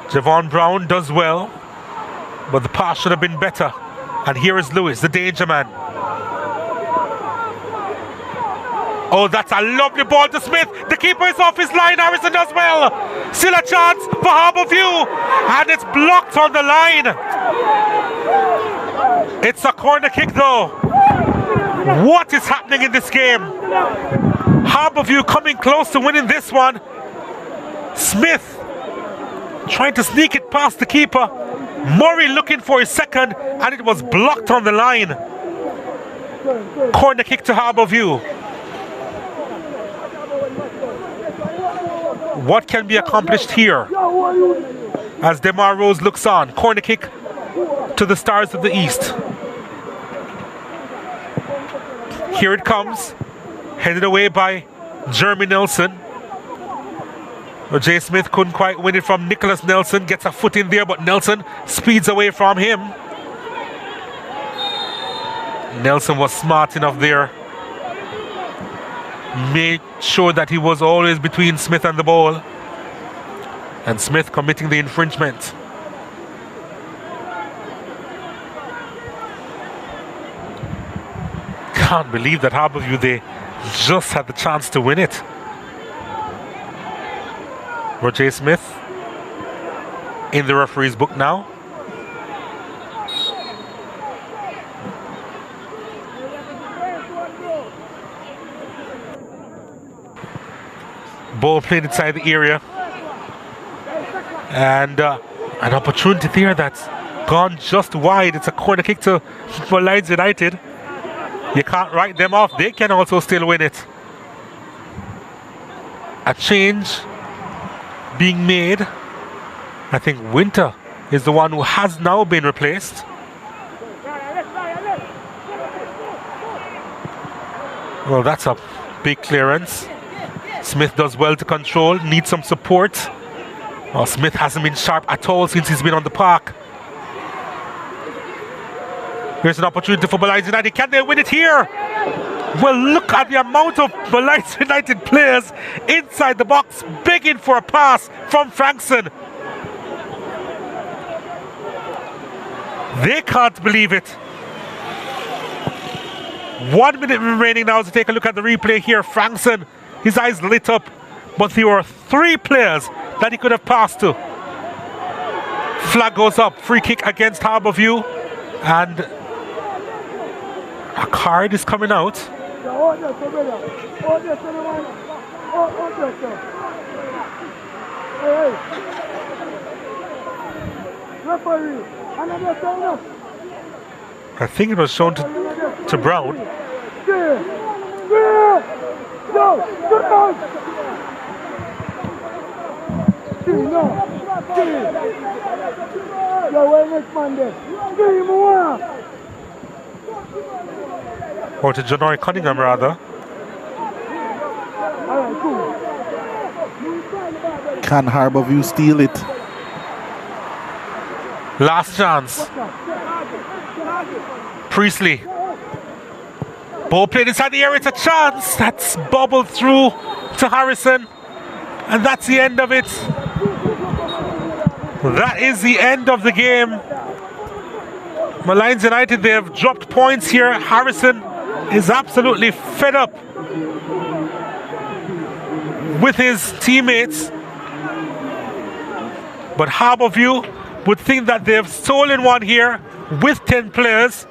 Speaker 1: Javon Brown does well, but the pass should have been better. And here is Lewis, the danger man. Oh, that's a lovely ball to Smith. The keeper is off his line. Harrison does well. Still a chance for Harbourview. And it's blocked on the line. It's a corner kick though. What is happening in this game? Harbourview coming close to winning this one. Smith trying to sneak it past the keeper. Murray looking for his second, and it was blocked on the line. Corner kick to Harbourview. What can be accomplished here? As Demar Rose looks on. Corner kick to the Stars of the East. Here it comes. Headed away by Jeremy Nelson. Jay Smith couldn't quite win it from Nicholas Nelson. Gets a foot in there, but Nelson speeds away from him. Nelson was smart enough there. Made sure that he was always between Smith and the ball. And Smith committing the infringement. Can't believe that Harbourview, they just had the chance to win it. Roger Smith in the referee's book now. Ball played inside the area. And an opportunity there that's gone just wide. It's a corner kick to Molynes United. You can't write them off. They can also still win it. A change being made. I think Winter is the one who has now been replaced. Well, that's a big clearance. Smith does well to control, needs some support. Well, Smith hasn't been sharp at all since he's been on the park. Here's an opportunity for Molynes United. Can they win it here? Well, look at the amount of Molynes United players inside the box begging for a pass from Frankson. They can't believe it. 1 minute remaining now to take a look at the replay here. Frankson, his eyes lit up, but there were 3 players that he could have passed to. Flag goes up, free kick against Harbourview, and a card is coming out. I think it was shown to Brown.
Speaker 6: Yo, good on. Yo, where next man there? Give him one.
Speaker 1: Or to Janory Cunningham rather.
Speaker 6: Alright, cool.
Speaker 2: Can Harbourview steal it?
Speaker 1: Last chance. Priestley. Ball played inside the area. It's a chance. That's bobbled through to Harrison. And that's the end of it. That is the end of the game. Molynes United, they have dropped points here. Harrison is absolutely fed up with his teammates. But Harbourview would think that they've stolen one here with 10 players.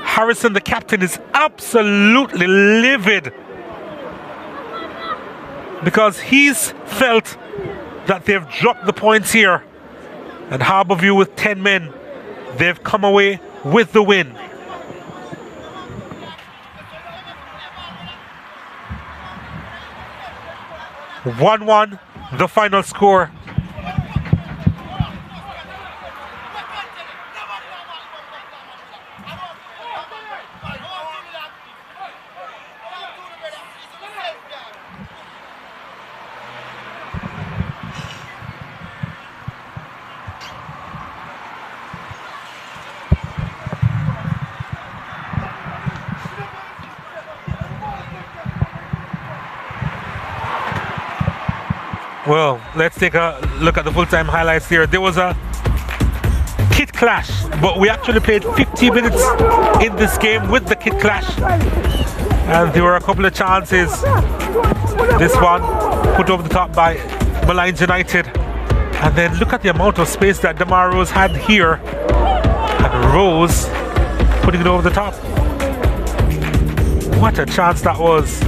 Speaker 1: Harrison, the captain, is absolutely livid because he's felt that they've dropped the points here. And Harbourview with 10 men, they've come away with the win. (1-1) the final score. Well, let's take a look at the full-time highlights here. There was a kit clash, but we actually played 50 minutes in this game with the kit clash. And there were a couple of chances. This one put over the top by Molynes United. And then look at the amount of space that Damar Rose had here. And Rose putting it over the top. What a chance that was.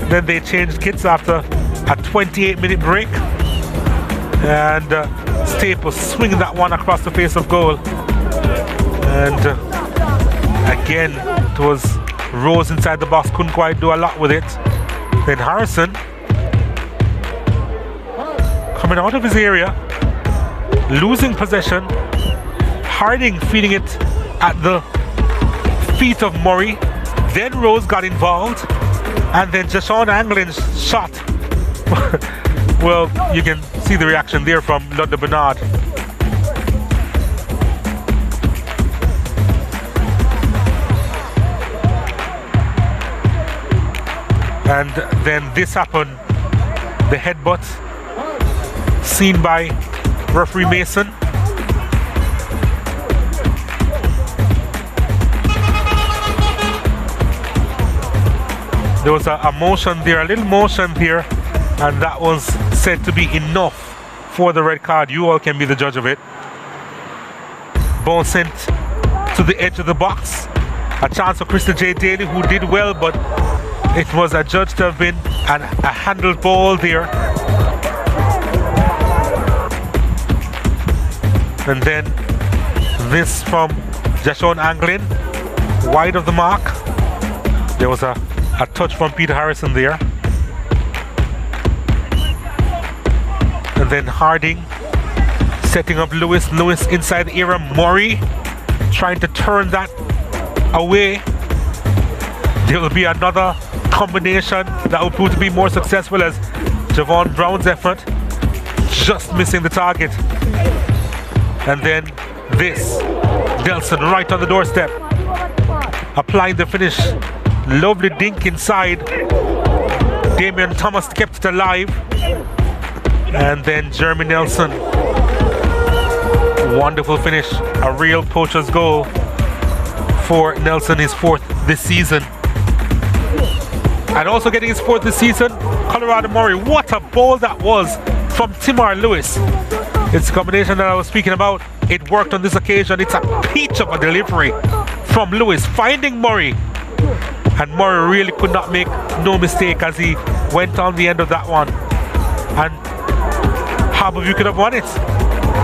Speaker 1: Then they changed kits after a 28-minute break, and Staples swinging that one across the face of goal, and again it was Rose inside the box, couldn't quite do a lot with it. Then Harrison coming out of his area, losing possession. Harding feeding it at the feet of Murray. Then Rose got involved, and then Jashawn Anglin's shot. Well, you can see the reaction there from London Bernard. And then this happened, the headbutt seen by referee Mason. There was a motion there, a little motion there, and that was said to be enough for the red card. You all can be the judge of it. Ball sent to the edge of the box. A chance for Krista J. Daly, who did well, but it was adjudged to have been a handled ball there. And then this from Jashawn Anglin, wide of the mark. There was a touch from Peter Harrison there. And then Harding setting up Lewis. Lewis inside the area. Murray trying to turn that away. There will be another combination that will prove to be more successful as Javon Brown's effort just missing the target. And then this, Nelson right on the doorstep, applying the finish. Lovely dink inside. Damian Thomas kept it alive. And then Jeremy Nelson, wonderful finish, a real poacher's goal for Nelson, his fourth this season. And also getting his fourth this season, Colorado Murray. What a ball that was from Timar Lewis. It's a combination that I was speaking about. It worked on this occasion. It's a peach of a delivery from Lewis, finding Murray. And Murray really could not make no mistake as he went on the end of that one. And Harbourview could have won it,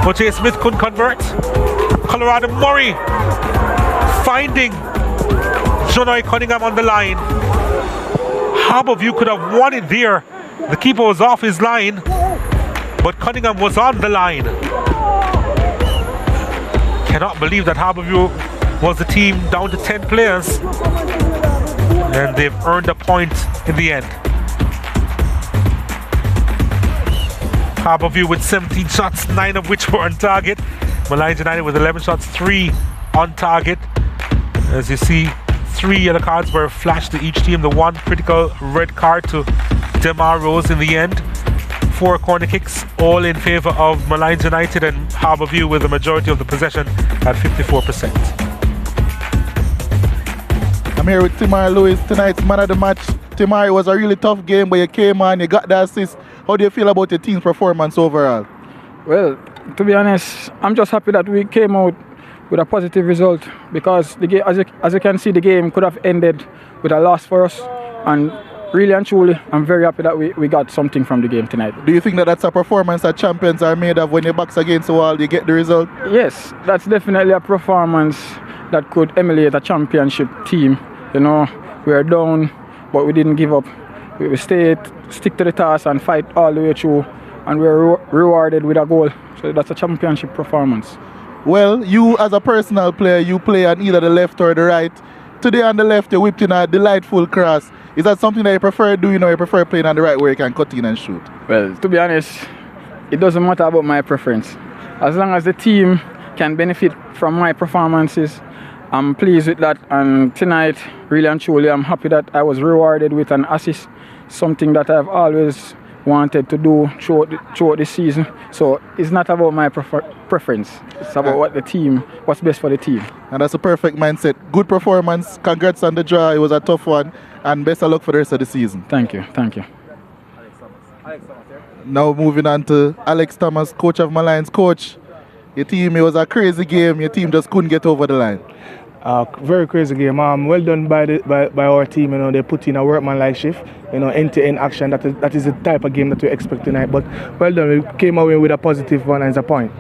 Speaker 1: but Jay Smith couldn't convert. Colorado Murray finding Johnny Cunningham on the line. Harbourview could have won it there. The keeper was off his line, but Cunningham was on the line. Cannot believe that Harbourview was the team down to 10 players, and they've earned a point in the end. Harbourview with 17 shots, 9 of which were on target. Molynes United with 11 shots, 3 on target. As you see, 3 yellow cards were flashed to each team. The 1 critical red card to Demar Rose in the end. 4 corner kicks, all in favour of Molynes United, and Harbourview with the majority of the possession at 54%.
Speaker 2: I'm here with Timar Lewis, tonight's man of the match. Timar, it was a really tough game, but you came on, you got the assist. How do you feel about your team's performance overall?
Speaker 7: Well, to be honest, I'm just happy that we came out with a positive result, because the game, as you can see, the game could have ended with a loss for us, and really and truly, I'm very happy that we got something from the game tonight.
Speaker 2: Do you think that that's a performance that champions are made of? When your back's against the wall, you get the result?
Speaker 7: Yes, that's definitely a performance that could emulate a championship team. You know, we are down, but we didn't give up. We stick to the task and fight all the way through, and we were rewarded with a goal. So that's a championship performance.
Speaker 2: Well, you as a personal player, you play on either the left or the right. Today on the left, you whipped in a delightful cross. Is that something that you prefer doing, or you prefer playing on the right where you can cut in and shoot?
Speaker 7: Well, to be honest, it doesn't matter about my preference. As long as the team can benefit from my performances, I'm pleased with that. And tonight, really and truly, I'm happy that I was rewarded with an assist, something that I've always wanted to do throughout the season. So it's not about my preference. It's about what's best for the team.
Speaker 2: And that's a perfect mindset. Good performance. Congrats on the draw. It was a tough one. And best of luck for the rest of the season.
Speaker 7: Thank you. Thank you.
Speaker 2: Now moving on to Alex Thomas, coach of Molynes. Coach, your team, it was a crazy game. Your team just couldn't get over the line.
Speaker 8: Very crazy game. Well done by our team. You know, they put in a workmanlike shift. You know, end-to-end action. That is the type of game that we expect tonight. But well done. We came away with a positive one as a point.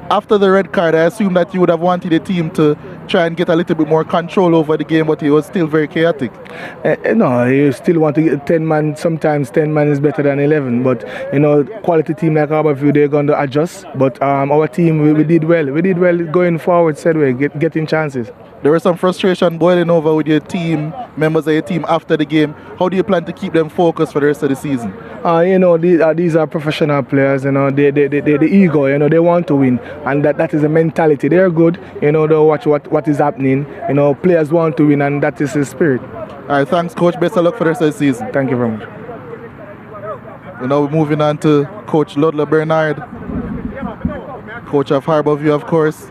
Speaker 2: After the red card, I assume that you would have wanted the team to try and get a little bit more control over the game, but it was still very chaotic.
Speaker 8: No, you still want to get 10 man. Sometimes 10 man is better than 11. But you know, quality team like Harbourview, they're going to adjust. But our team, we did well. We did well going forward. Said we getting chances.
Speaker 2: There was some frustration boiling over with your team, members of your team after the game. How do you plan to keep them focused for the rest of the season?
Speaker 8: You know, these are professional players. You know, the ego. You know, they want to win, and that is a mentality. They're good. You know, they watch what is happening. You know, players want to win, and that is the spirit.
Speaker 2: All right, thanks, coach. Best of luck for the rest of the season.
Speaker 8: Thank you very much.
Speaker 2: You know, we're moving on to Coach Ludlow Bernard, coach of Harbourview, of course.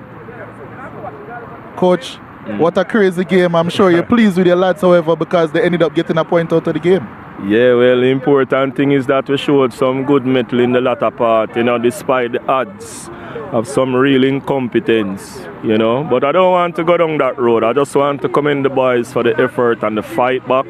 Speaker 2: Coach, what a crazy game. I'm sure you're pleased with your lads, however, because they ended up getting a point out of the game.
Speaker 4: Yeah, well, the important thing is that we showed some good mettle in the latter part, you know, despite the odds of some real incompetence, you know. But I don't want to go down that road. I just want to commend the boys for the effort and the fight back.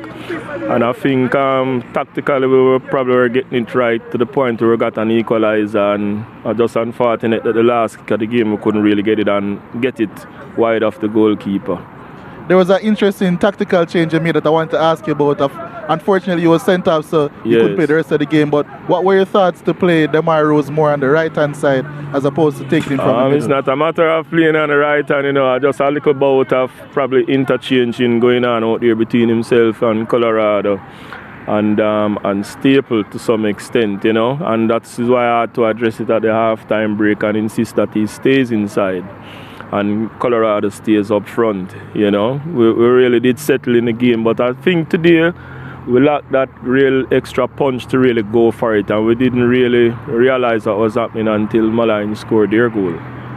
Speaker 4: And I think tactically we were getting it right to the point where we got an equalizer, and I'm just unfortunate that the last kick of the game we couldn't really get it wide off the goalkeeper.
Speaker 2: There was an interesting tactical change you made that I wanted to ask you about. Unfortunately, you were sent off, so you couldn't play the rest of the game. But what were your thoughts to play Demar Rose more on the right-hand side as opposed to taking him from the middle?
Speaker 4: It's not a matter of playing on the right hand, you know. Just a little bout of probably interchanging going on out there between himself and Colorado and Staple to some extent, you know. And that's why I had to address it at the half-time break and insist that he stays inside and Colorado stays up front, you know. We really did settle in the game, but I think today we lacked that real extra punch to really go for it, and we didn't really realize what was happening until Molynes scored their goal,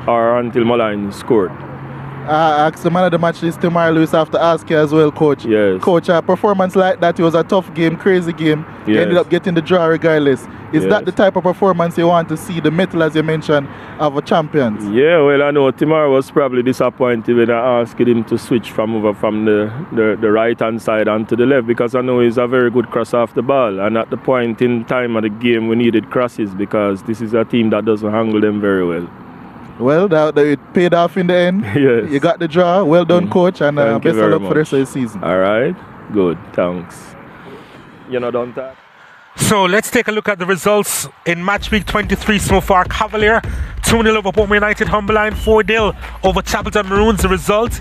Speaker 4: or until Molynes scored.
Speaker 2: I asked the man of the match this Timar Lewis. I have to ask you as well, Coach.
Speaker 4: Yes.
Speaker 2: Coach, a performance like that, it was a tough game, crazy game.
Speaker 4: Yes.
Speaker 2: You ended up getting the draw regardless. Is that the type of performance you want to see, the mettle, as you mentioned, of a champions?
Speaker 4: Yeah, well, I know Timar was probably disappointed when I asked him to switch from the right-hand side onto the left, because I know he's a very good cross off the ball. And at the point in time of the game, we needed crosses because this is a team that doesn't handle them very well.
Speaker 2: Well, it paid off in the end.
Speaker 4: Yes.
Speaker 2: You got the draw. Well done, coach, and
Speaker 4: Thank you
Speaker 2: best of
Speaker 4: very
Speaker 2: luck for the rest of the
Speaker 4: much.
Speaker 2: season.
Speaker 4: All right. Good. Thanks. You know, don't talk.
Speaker 1: So let's take a look at the results in match week 23 so far. Cavalier 2-0 over Portmore United. Humberline 4-0 over Chapelton Maroons. The result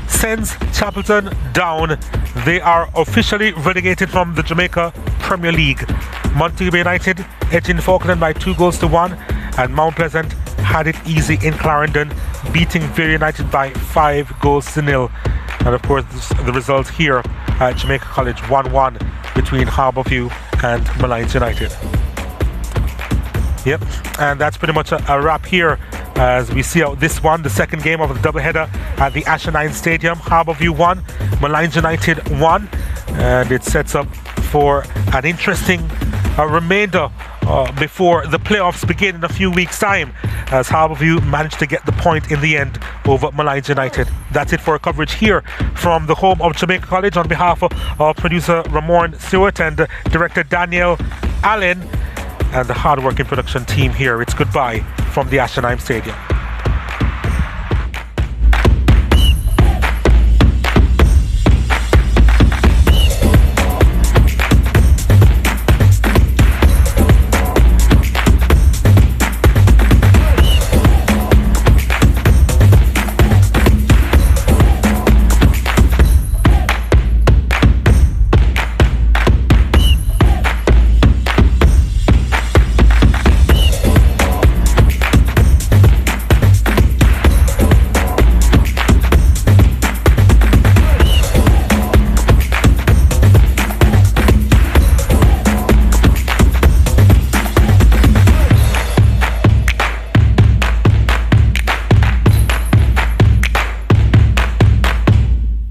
Speaker 1: sends Chapelton down. They are officially relegated from the Jamaica Premier League. Montego United edging Falkland by 2-1, and Mount Pleasant had it easy in Clarendon, beating Vere United by 5-0. And of course the result here at Jamaica College 1-1 between Harbourview and Molynes United. Yep, and that's pretty much a wrap here as we see out this one, the second game of the doubleheader at the Ashenine Stadium. Harbourview 1, Molynes United 1, and it sets up for an interesting remainder before the playoffs begin in a few weeks' time, as Harbourview managed to get the point in the end over Molynes United. That's it for our coverage here from the home of Jamaica College. On behalf of producer Ramon Stewart and director Daniel Allen and the hard-working production team here, it's goodbye from the Ashenheim Stadium.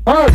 Speaker 6: All right.